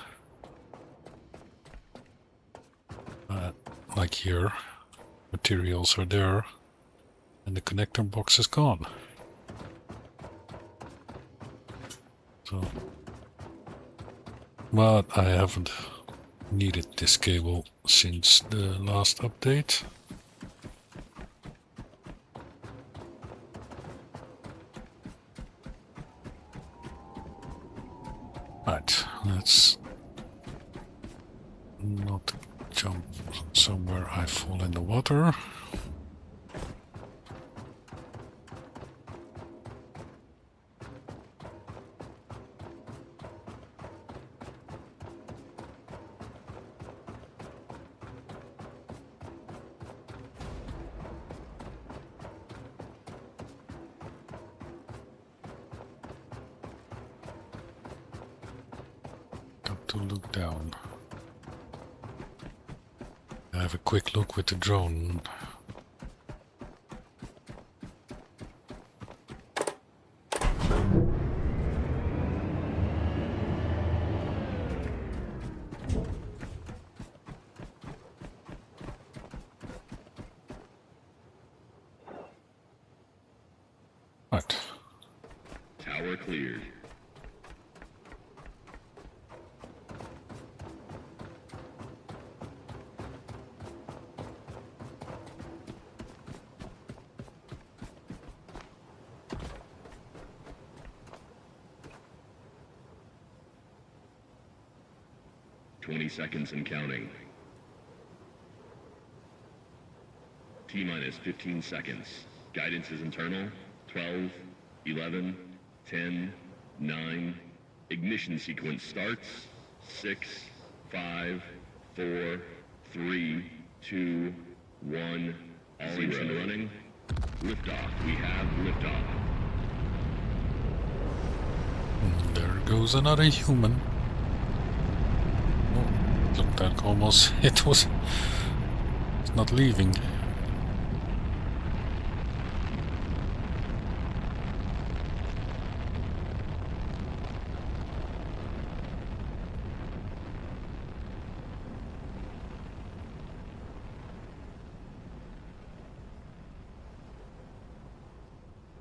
Like here, materials are there and the connector box is gone. So, but I haven't needed this cable since the last update. Right, let's not jump somewhere I fall in the water. To look down. I have a quick look with the drone. Right. Tower cleared. Seconds and counting. T-minus 15 seconds. Guidance is internal. 12, 11, 10, 9. Ignition sequence starts. 6, 5, 4, 3, 2, 1. All engine running. Liftoff. We have liftoff. There goes another human. Looked like almost it's not leaving.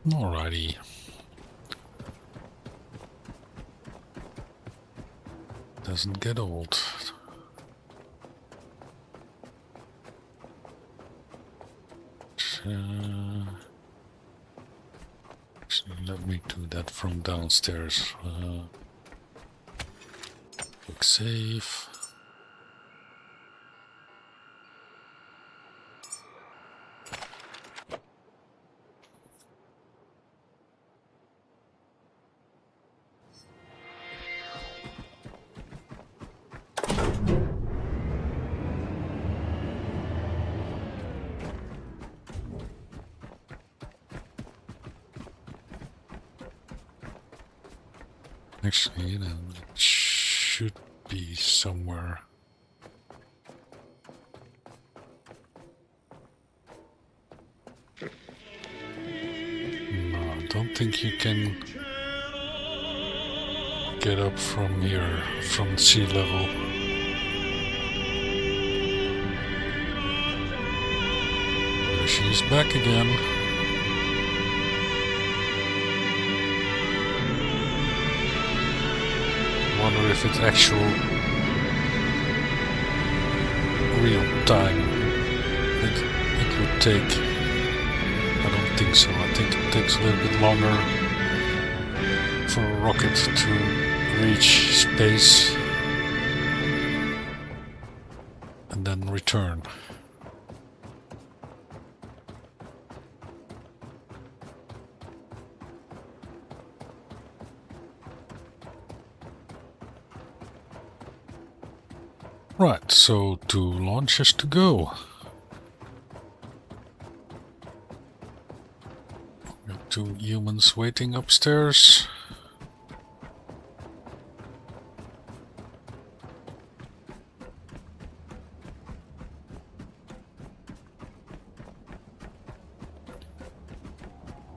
Alrighty. Doesn't get old. Let me do that from downstairs. Click save. Actually, then it should be somewhere. No, I don't think you can get up from here, from sea level. There she's back again. Wonder if it's actual real time it would take. I don't think so. I think it takes a little bit longer for a rocket to reach space and then return. Right, so 2 launches to go. Got 2 humans waiting upstairs.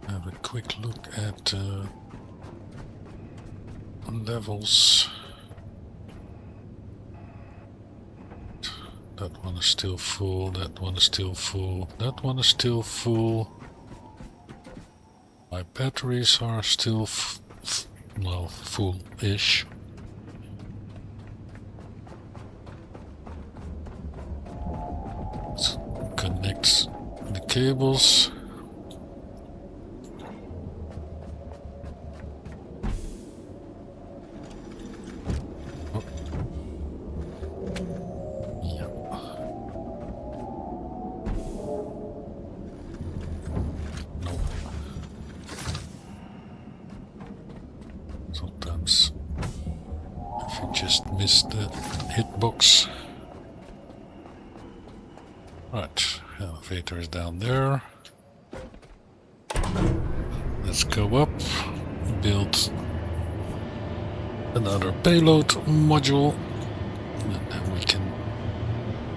Have a quick look at levels. That one is still full, that one is still full, that one is still full. My batteries are still well, full-ish. Let's connect the cables. Sometimes if you just miss the hitbox. Right, elevator is down there. Let's go up, build another payload module, and then we can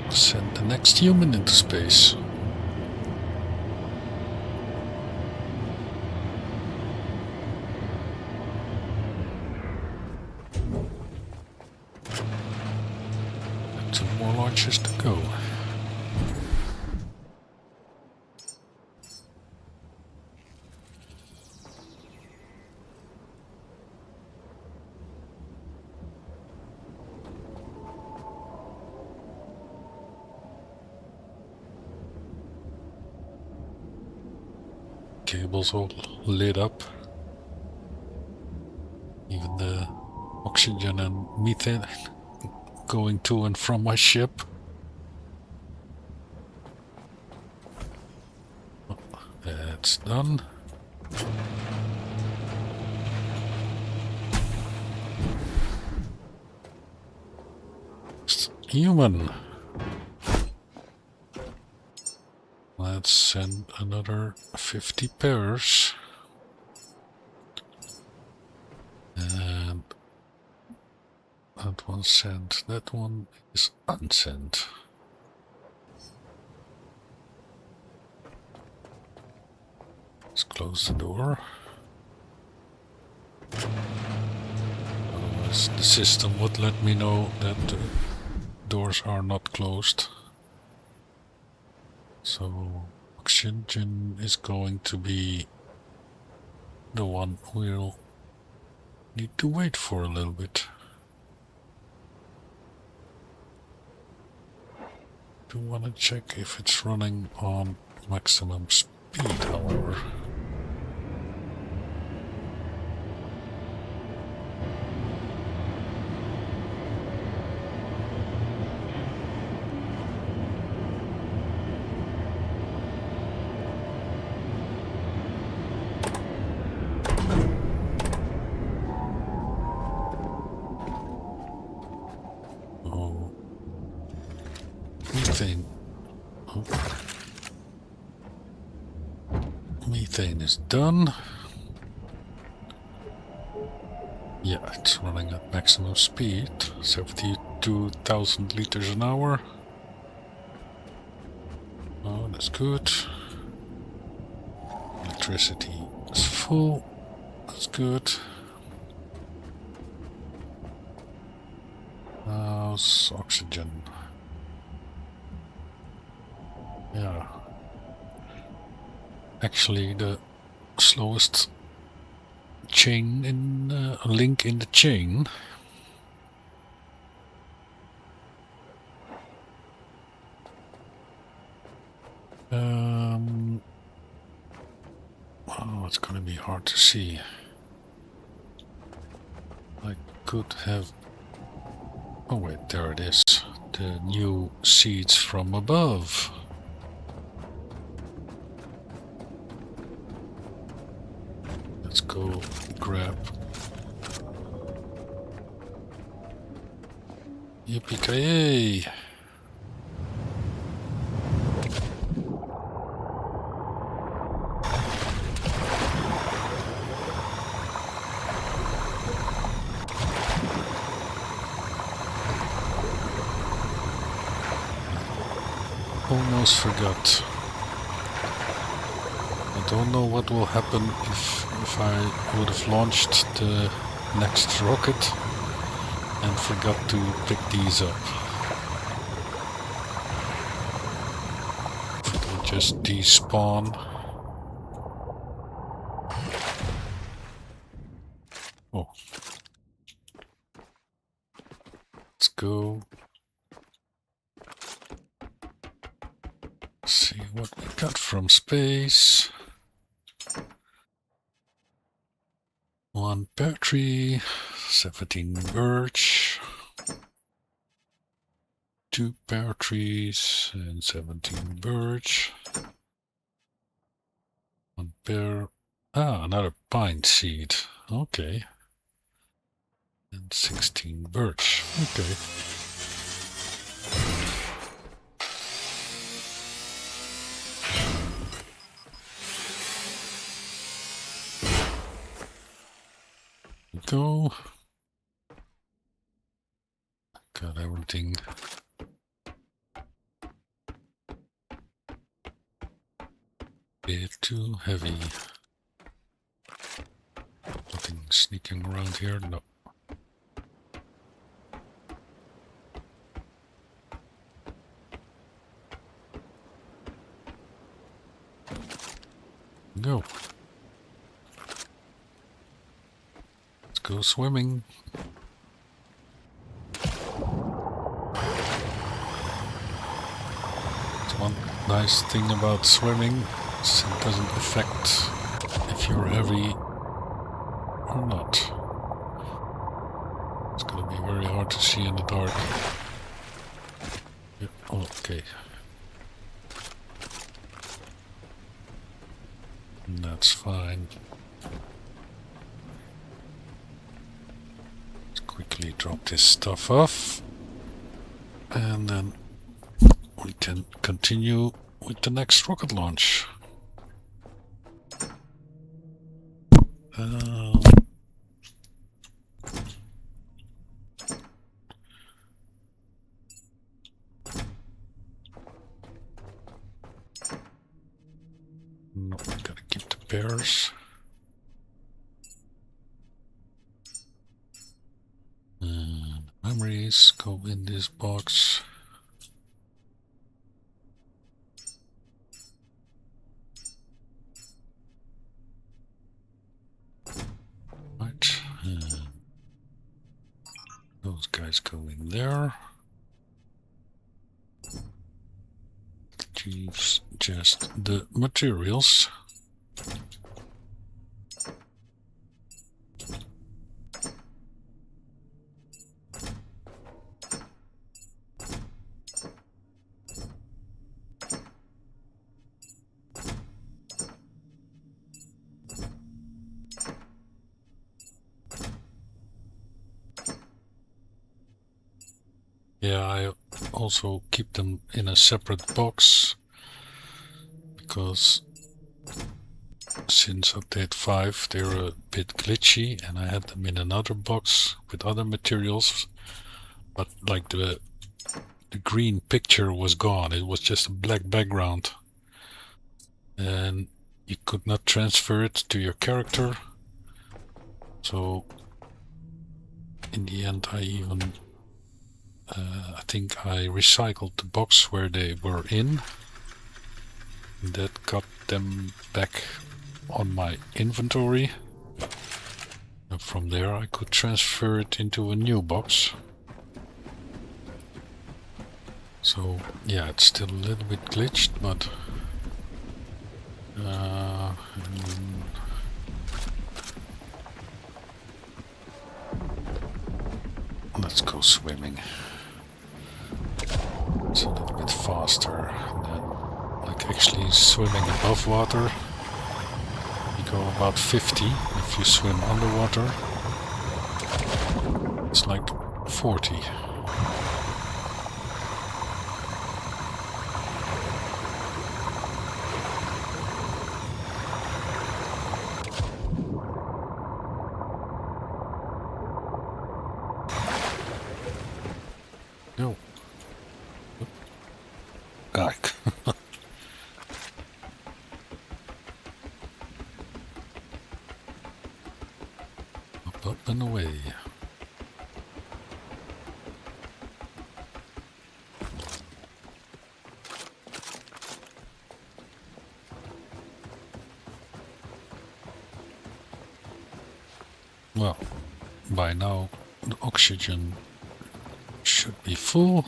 send the next human into space. Two more launches to go. Cables all lit up. Even the oxygen and methane going to and from my ship. That's done. Human. Let's send another 50 pairs. And that one sent. That one is unsent. Let's close the door. Otherwise the system would let me know that the doors are not closed. So oxygen is going to be the one we'll need to wait for a little bit. Do want to check if it's running on maximum speed, however. Methane. Oh. Methane is done. Yeah, it's running at maximum speed, 72,000 liters an hour. Oh, that's good. Electricity is full. That's good. How's oxygen? Yeah. Actually, the slowest chain in link in the chain Oh, it's gonna be hard to see. I could have... Oh wait, there it is. The new seeds from above. Let's go grab... Yippee-ki-yay! Almost forgot. I don't know what will happen if I would have launched the next rocket and forgot to pick these up. If it would just despawn. Oh. Let's go. See what we got from space. 1 pear tree, 17 birch, 2 pear trees and 17 birch. 1 pear. Ah, another pine seed. Okay. And 16 birch. Okay. Go. Got everything. Bit too heavy. Nothing sneaking around here? No. Go. Let's go swimming. One nice thing about swimming is it doesn't affect if you're heavy or not. It's gonna be very hard to see in the dark. Yeah, okay. That's fine. Let's quickly drop this stuff off and then we can continue with the next rocket launch. No, gotta keep the pears. And memories go in this box. Right. Those guys go in there. Leaves just the materials. Yeah, I also keep them in a separate box because since update 5 they're a bit glitchy and I had them in another box with other materials, but like the green picture was gone. It was just a black background and you could not transfer it to your character, so in the end I even I think I recycled the box where they were in. That got them back on my inventory. And from there I could transfer it into a new box. So yeah, it's still a little bit glitched, but And let's go swimming. It's a little bit faster than like actually swimming above water. You go about 50. If you swim underwater, it's like 40. No. Kijk. Up and away. Well, by now the oxygen should be full.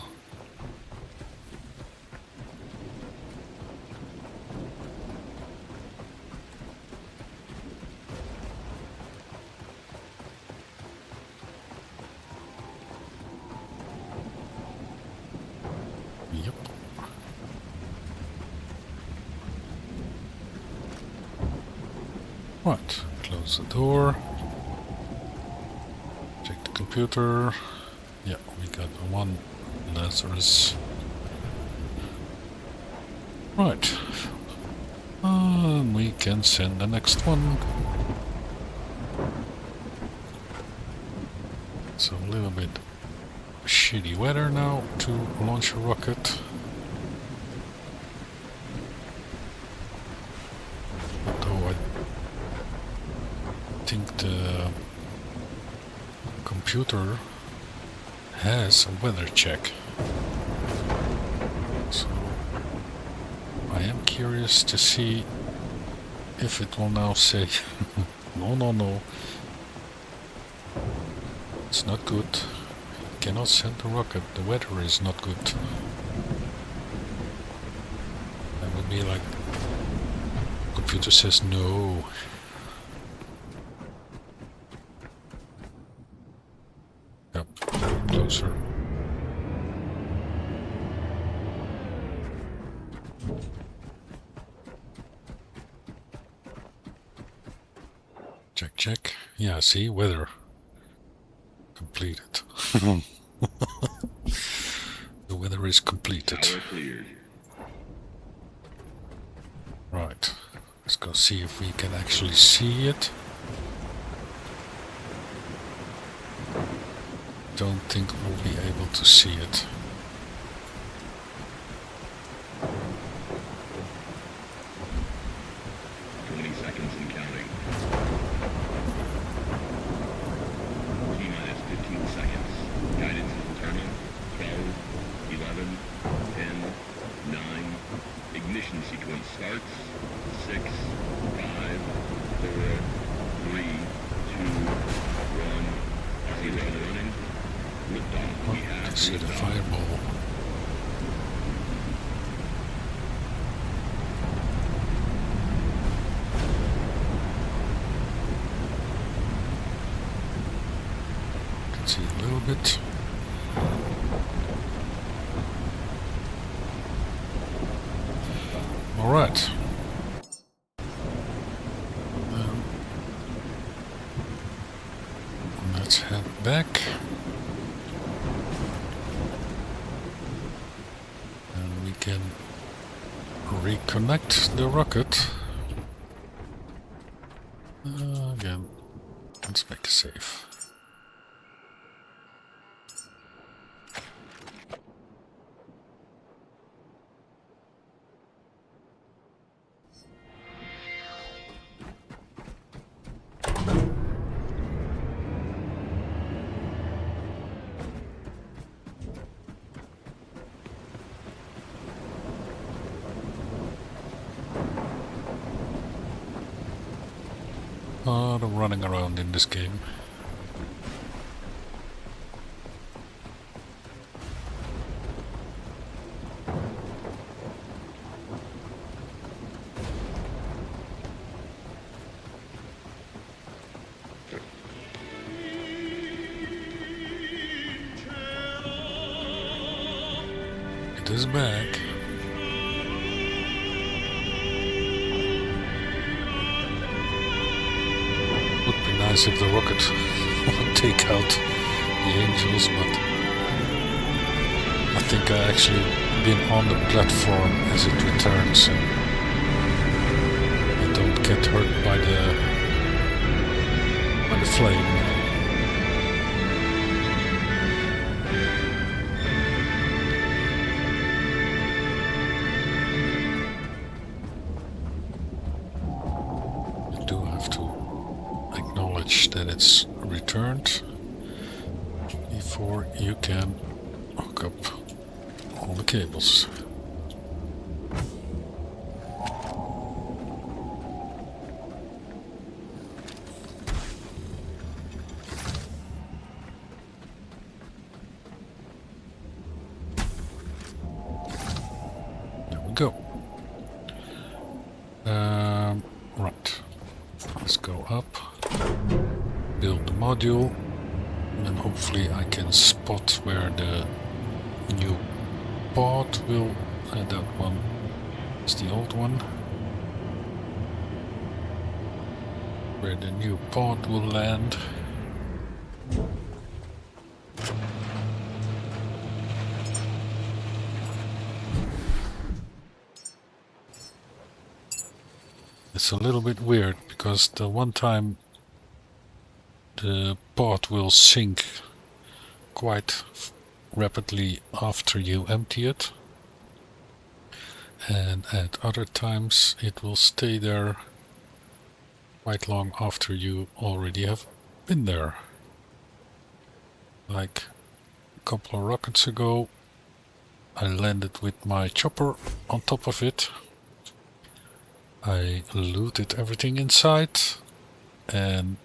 Yep. Right, close the door. Check the computer. Yeah, we got one Lazarus. Right. We can send the next one. It's a little bit shitty weather now to launch a rocket. Although I think the computer has a weather check. So I am curious to see if it will now say no, it's not good, you cannot send a rocket, the weather is not good. That would be like, computer says no. Yep, closer. Check. Yeah, see, weather completed. The weather is completed. Tower cleared. Right, let's go see if we can actually see it. Don't think we'll be able to see it. 20 seconds and counting. T-minus 15 seconds. Guidance is internal. 12, 11, 10, 9. Ignition sequence starts. 6, 5, 4, 3, 2, 1. 0 running. Liftoff. We have I see the liftoff. fireball. Can see a little bit. All right. Let's head back. And we can reconnect the rocket. Again, let's make a save. The running around in this game. back. Would be nice if the rocket would take out the angels, but I think I actually been on the platform as it returns and I don't get hurt by the flame. I do have to acknowledge that it's returned before you can hook up all the cables. There we go. Right. Let's go up, build the module, and hopefully I can spot where the new pod will, that one is the old one, where the new pod will land. It's a little bit weird because the one time the pod will sink quite rapidly after you empty it, and at other times it will stay there quite long after you already have been there. Like a couple of rockets ago, I landed with my chopper on top of it. I looted everything inside, and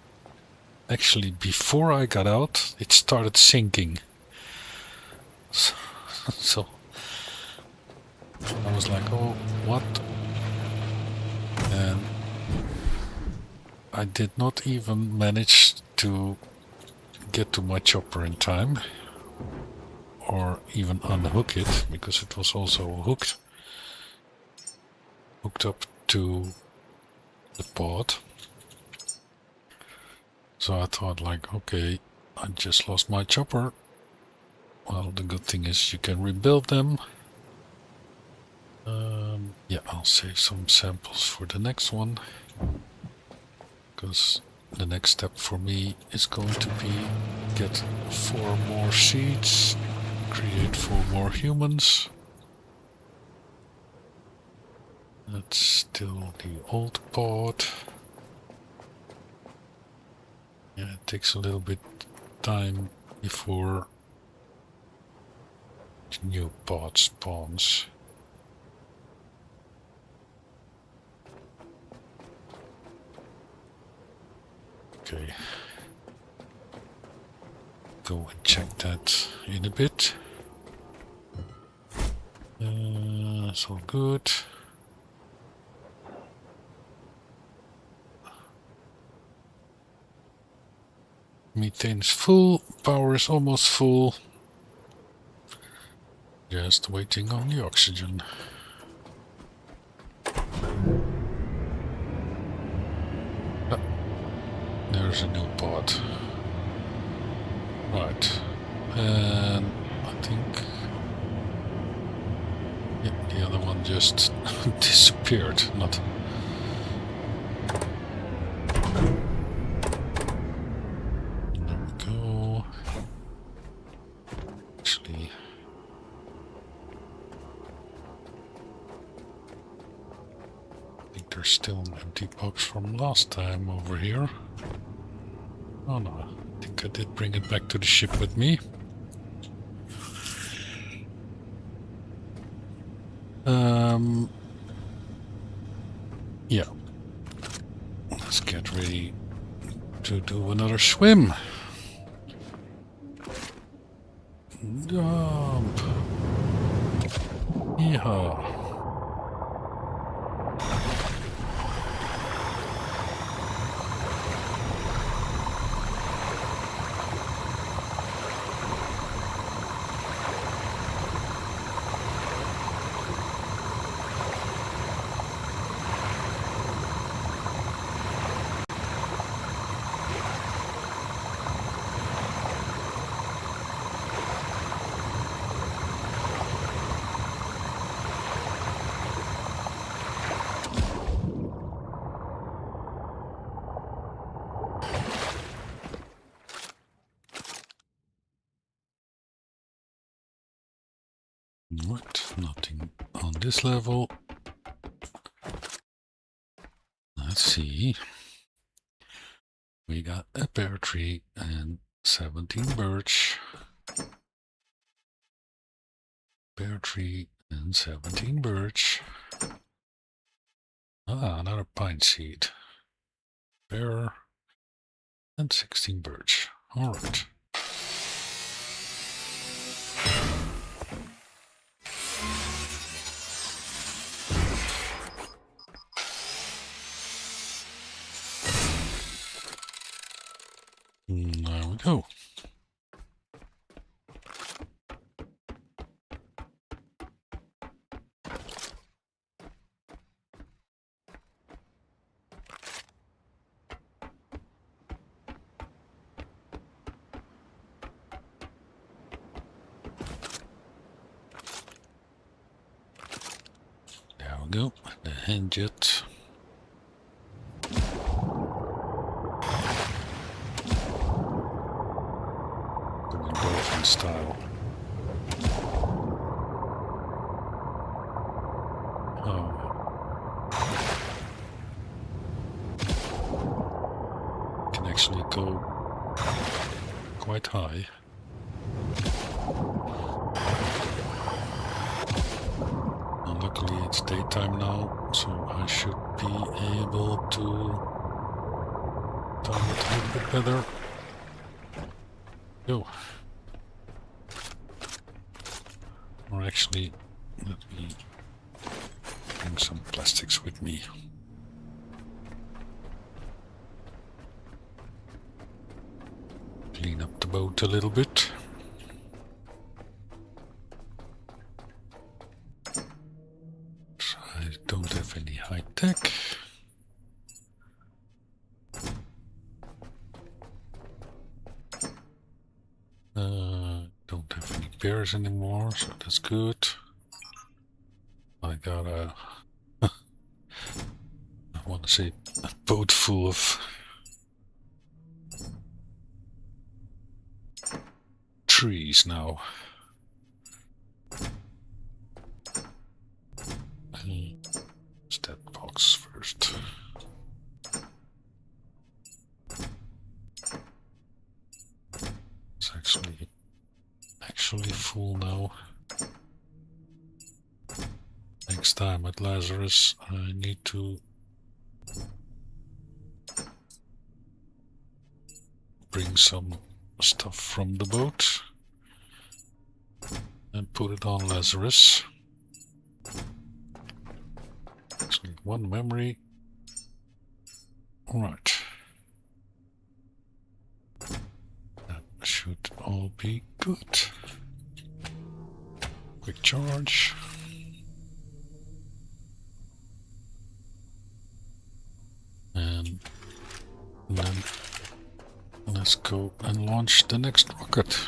actually before I got out it started sinking. So I was like, oh, what? And I did not even manage to get to my chopper in time, or even unhook it, because it was also hooked up to the pod. So I thought like, okay, I just lost my chopper. Well, the good thing is you can rebuild them. Yeah, I'll save some samples for the next one, because the next step for me is going to be get 4 more seeds, create 4 more humans. That's still the old pod. Yeah, it takes a little bit time before the new pod spawns. Okay. Go and check that in a bit. That's all good. Methane's full, power is almost full. Just waiting on the oxygen. Ah, there's a new pod. Right. And I think... yeah, the other one just disappeared. Not... There's still an empty box from last time over here. Oh no, I think I did bring it back to the ship with me. Yeah. Let's get ready to do another swim. Jump. Yeehaw. Nothing on this level. Let's see. We got a pear tree and 17 birch. Pear tree and 17 birch. Ah, another pine seed. Pear and 16 birch. Alright. There we go. There we go. The hand jet. Dolphin style. Oh. Can actually go quite high. And luckily it's daytime now, so I should be able to time it a little bit better. Go. Or actually, let me bring some plastics with me. Clean up the boat a little bit. I don't have any high tech. Don't have any bears anymore, so that's good. I got a, I want to say, a boat full of trees now. What's that box first? It's actually full now. Next time at Lazarus, I need to bring some stuff from the boat and put it on Lazarus. Actually, one memory. Right. That should all be good. Quick charge. And then let's go and launch the next rocket.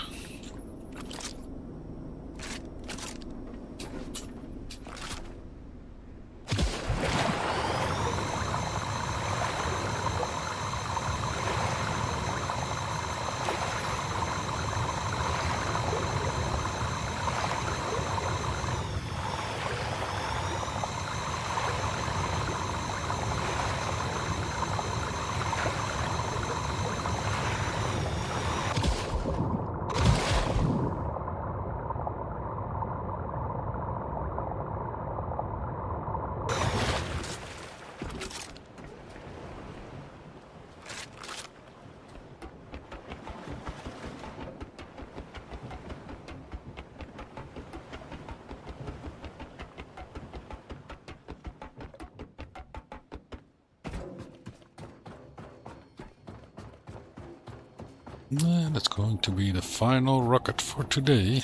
And that's going to be the final rocket for today.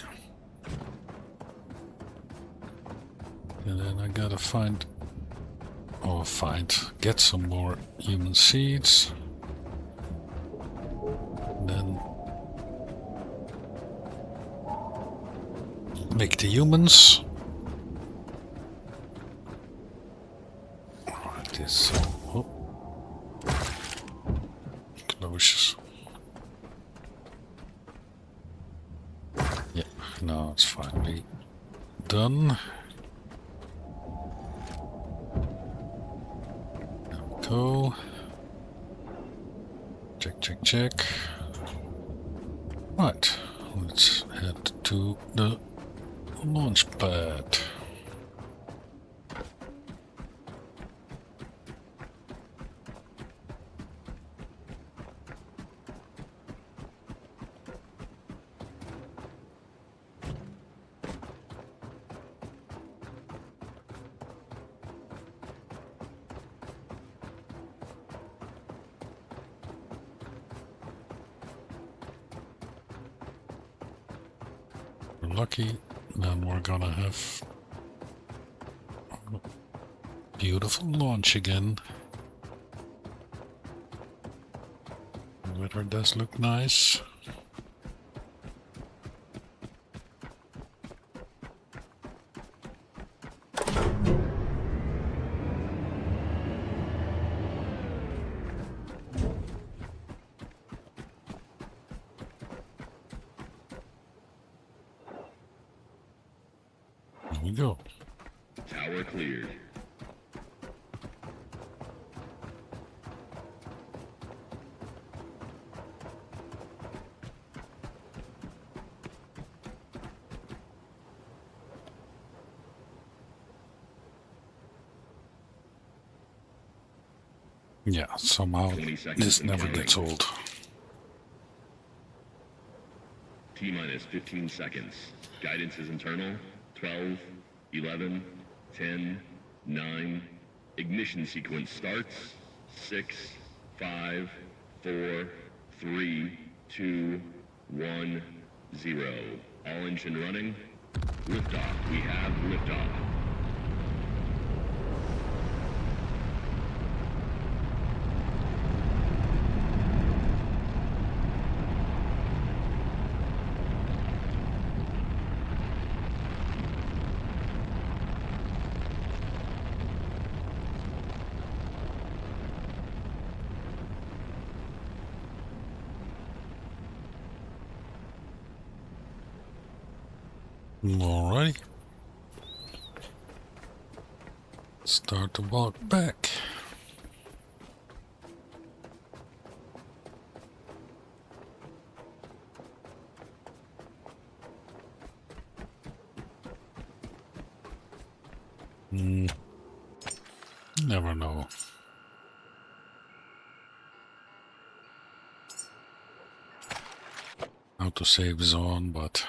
And then I gotta get some more human seeds. Then make the humans. Alright, this. Oh. Close. Yeah, now it's finally done. go. Check, check, check. Right, let's head to the launch pad. If we're lucky, then we're gonna have a beautiful launch again. The weather does look nice. Here we go. Tower cleared. Yeah, somehow 20 seconds this and never counting. gets old. T-minus 15 seconds. Guidance is internal. 12, 11, 10, 9. Ignition sequence starts. 6, 5, 4, 3, 2, 1, 0. All engine running. Liftoff. We have liftoff. Alrighty. Start to walk back. Never know. Autosave is on, but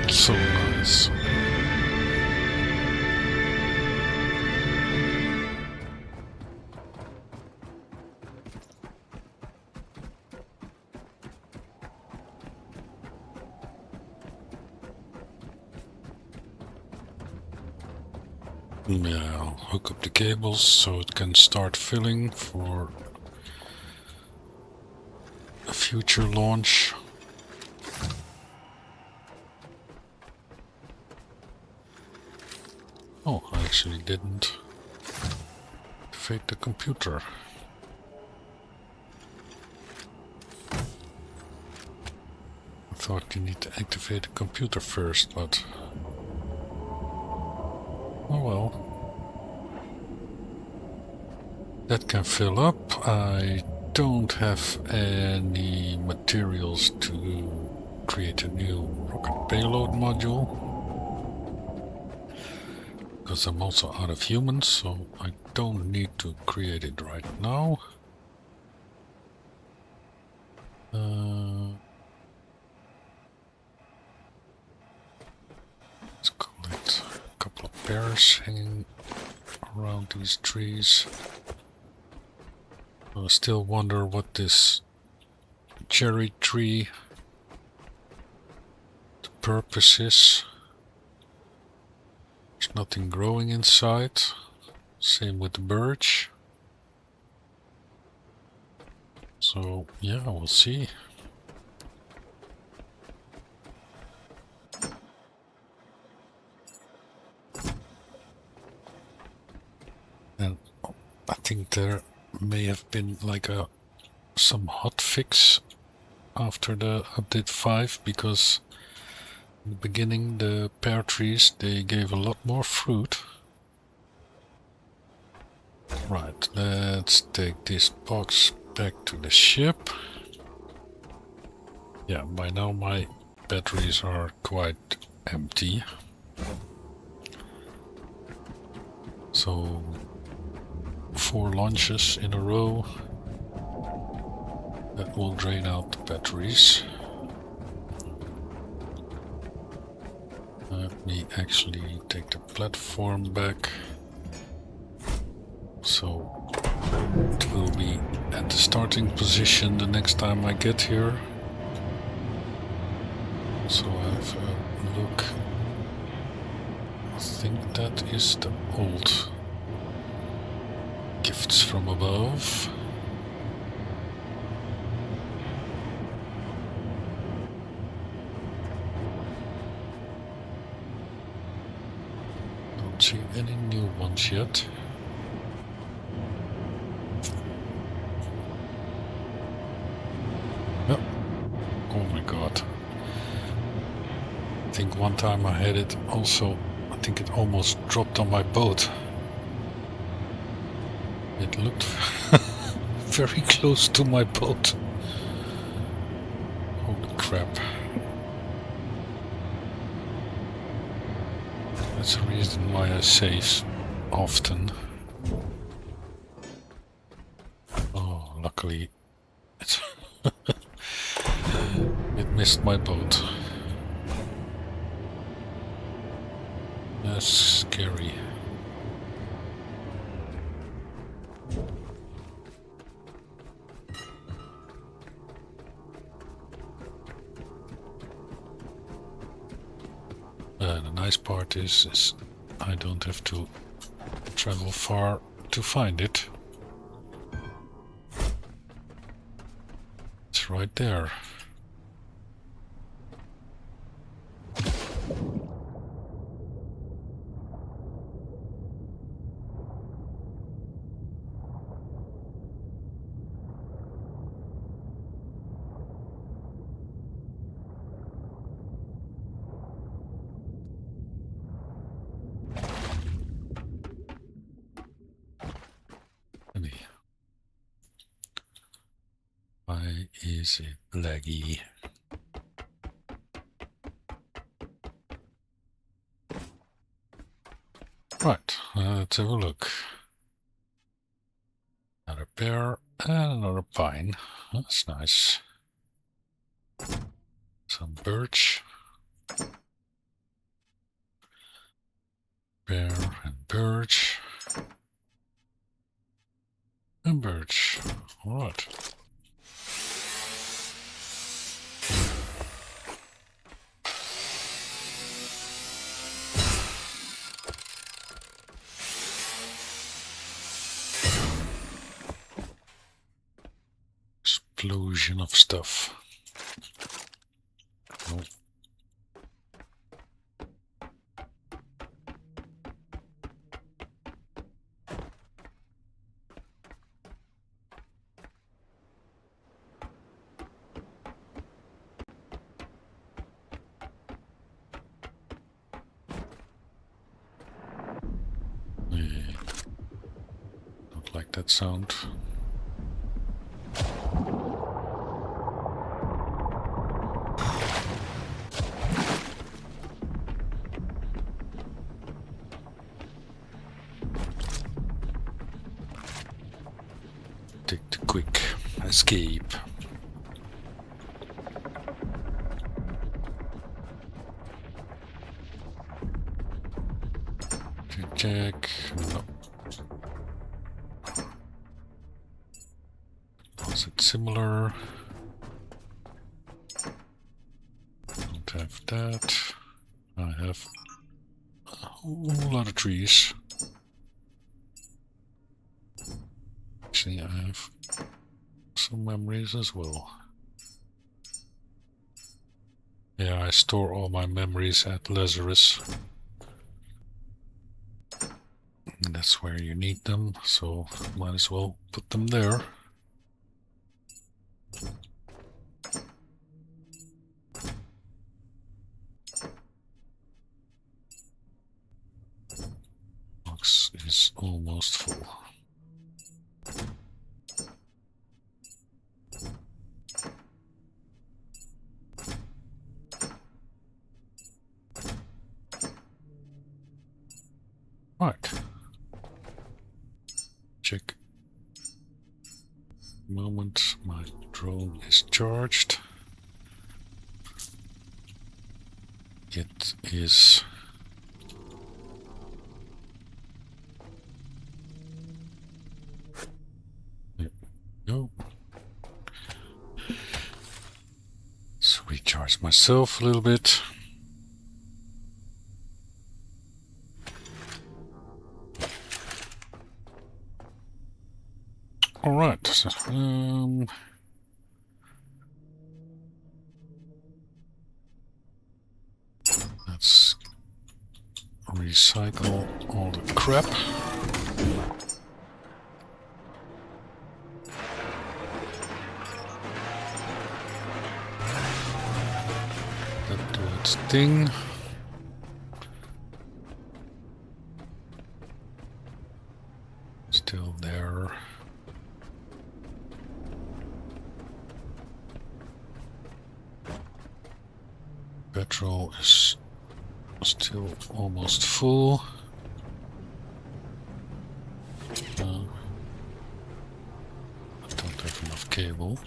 so nice. Yeah, I'll hook up the cables so it can start filling for a future launch. Oh, I actually didn't activate the computer. I thought you need to activate the computer first, but oh well. That can fill up. I don't have any materials to create a new rocket payload module. because I'm also out of humans, so I don't need to create it right now. Let's collect a couple of pears hanging around these trees. I still wonder what this cherry tree, the purpose is. There's nothing growing inside. Same with the birch. So yeah, we'll see. And I think there may have been like some hot fix after the update 5, because in the beginning the pear trees, they gave a lot more fruit. Right, let's take this box back to the ship. Yeah, by now my batteries are quite empty. So 4 launches in a row, that will drain out the batteries. Let me actually take the platform back, so it will be at the starting position the next time I get here. So have a look. I think that is the old gifts from above. Don't see any new ones yet. Oh, oh my god. I think one time I had it also, I think it almost dropped on my boat. It looked very close to my boat. Holy crap. That's the reason why I save often. Oh, luckily it missed my boat. That's scary. The nice part is I don't have to travel far to find it. It's right there. Why is it laggy? Right, let's have a look. Another pear and another pine. That's nice. Some birch. Pear and birch. And birch. Alright. Explosion of stuff. Oh. Don't like that sound. quick escape. Check. No. Was it similar? Don't have that. I have a whole lot of trees. Actually, I have some memories as well. Yeah, I store all my memories at Lazarus. And that's where you need them, so might as well put them there. Box is almost full. Right. Check. Moment my drone is charged. It is no. Let's recharge myself a little bit. All right. Let's recycle all the crap. That do its thing. Still there. Petrol is still almost full. I don't have enough cable.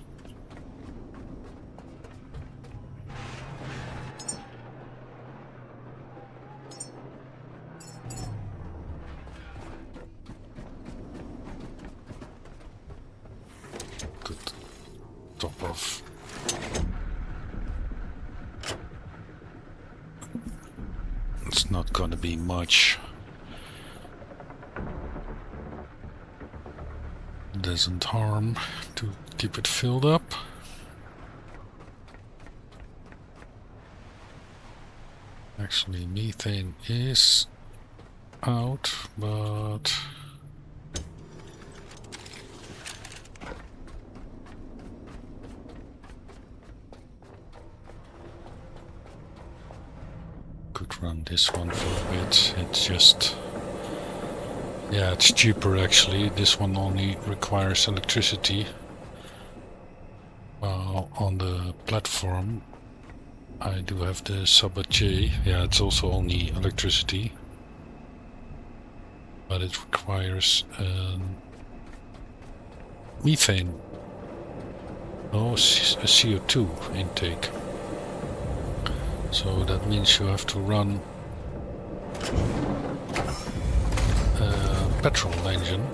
Good. Top off. It's not gonna be much. Doesn't harm to keep it filled up. Actually, methane is out, but could run this one for a bit. It's just, yeah, it's cheaper actually. This one only requires electricity. While on the platform I do have the Sabatier. Yeah, it's also only electricity, but it requires methane. Oh, a CO2 intake. So that means you have to run a petrol engine.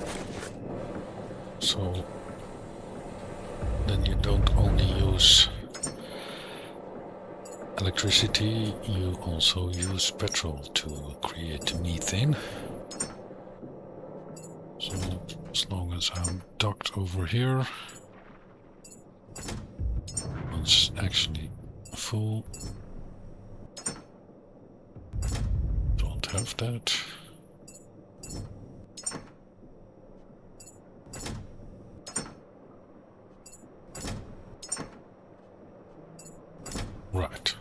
So then you don't only use electricity, you also use petrol to create methane. So as long as I'm docked over here, it's actually full. Don't have that. Right.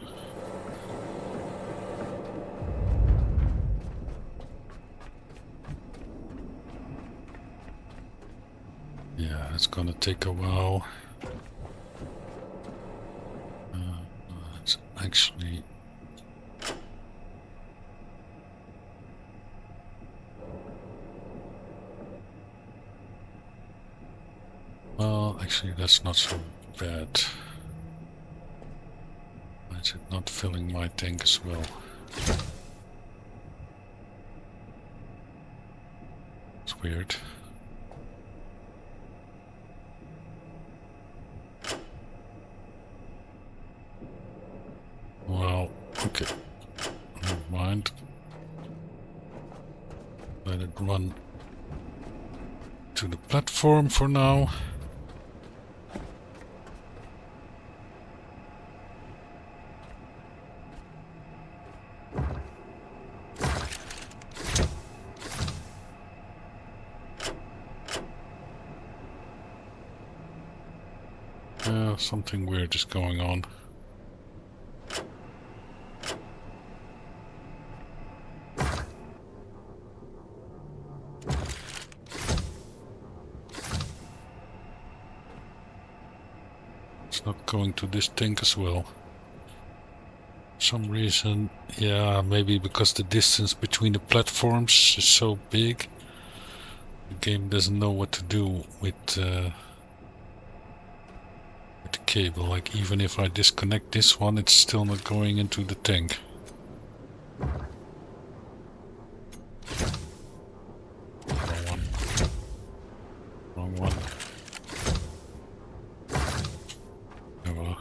Yeah, it's gonna take a while. It's actually well, Actually, that's not so bad. Why is it not filling my tank as well? It's weird. Well, okay. Never mind. Let it run to the platform for now. Something weird is going on. It's not going to this tank as well. For some reason, yeah, maybe because the distance between the platforms is so big, the game doesn't know what to do with the cable. Like, even if I disconnect this one, it's still not going into the tank. Wrong one. Wrong one. Oh well.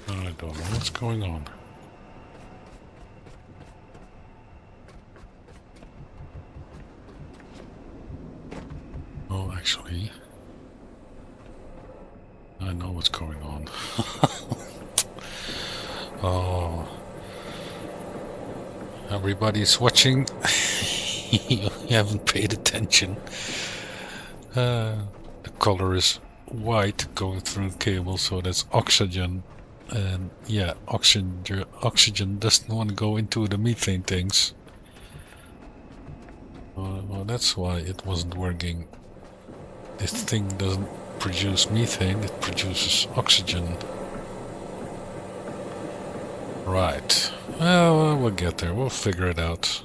I don't know what's going on. Oh, actually, I know what's going on. Oh, everybody's watching. You haven't paid attention. The color is white going through the cable, so that's oxygen. And yeah, oxygen doesn't want to go into the methane tanks. Well, that's why it wasn't working. This thing doesn't produce methane, it produces oxygen. Right. Well, we'll get there. We'll figure it out.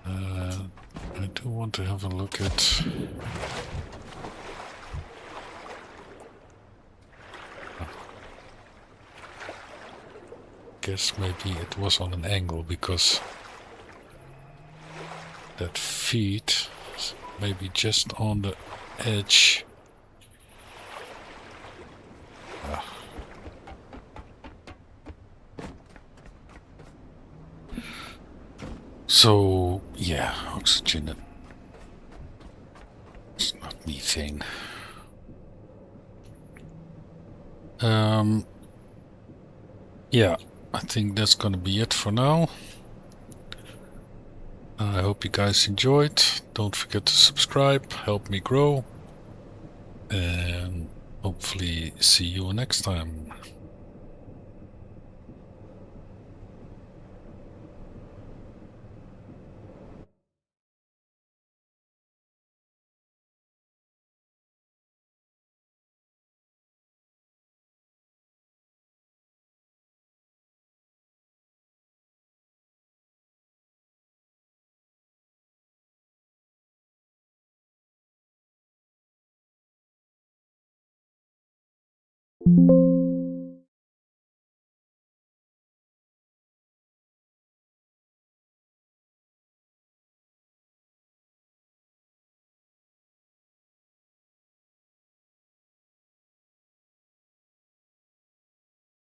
I do want to have a look at... Guess maybe it was on an angle because that feed is maybe just on the edge. So yeah, oxygen. It's not methane. Yeah, I think that's gonna be it for now. I hope you guys enjoyed. Don't forget to subscribe, help me grow, and hopefully see you next time. Thank you.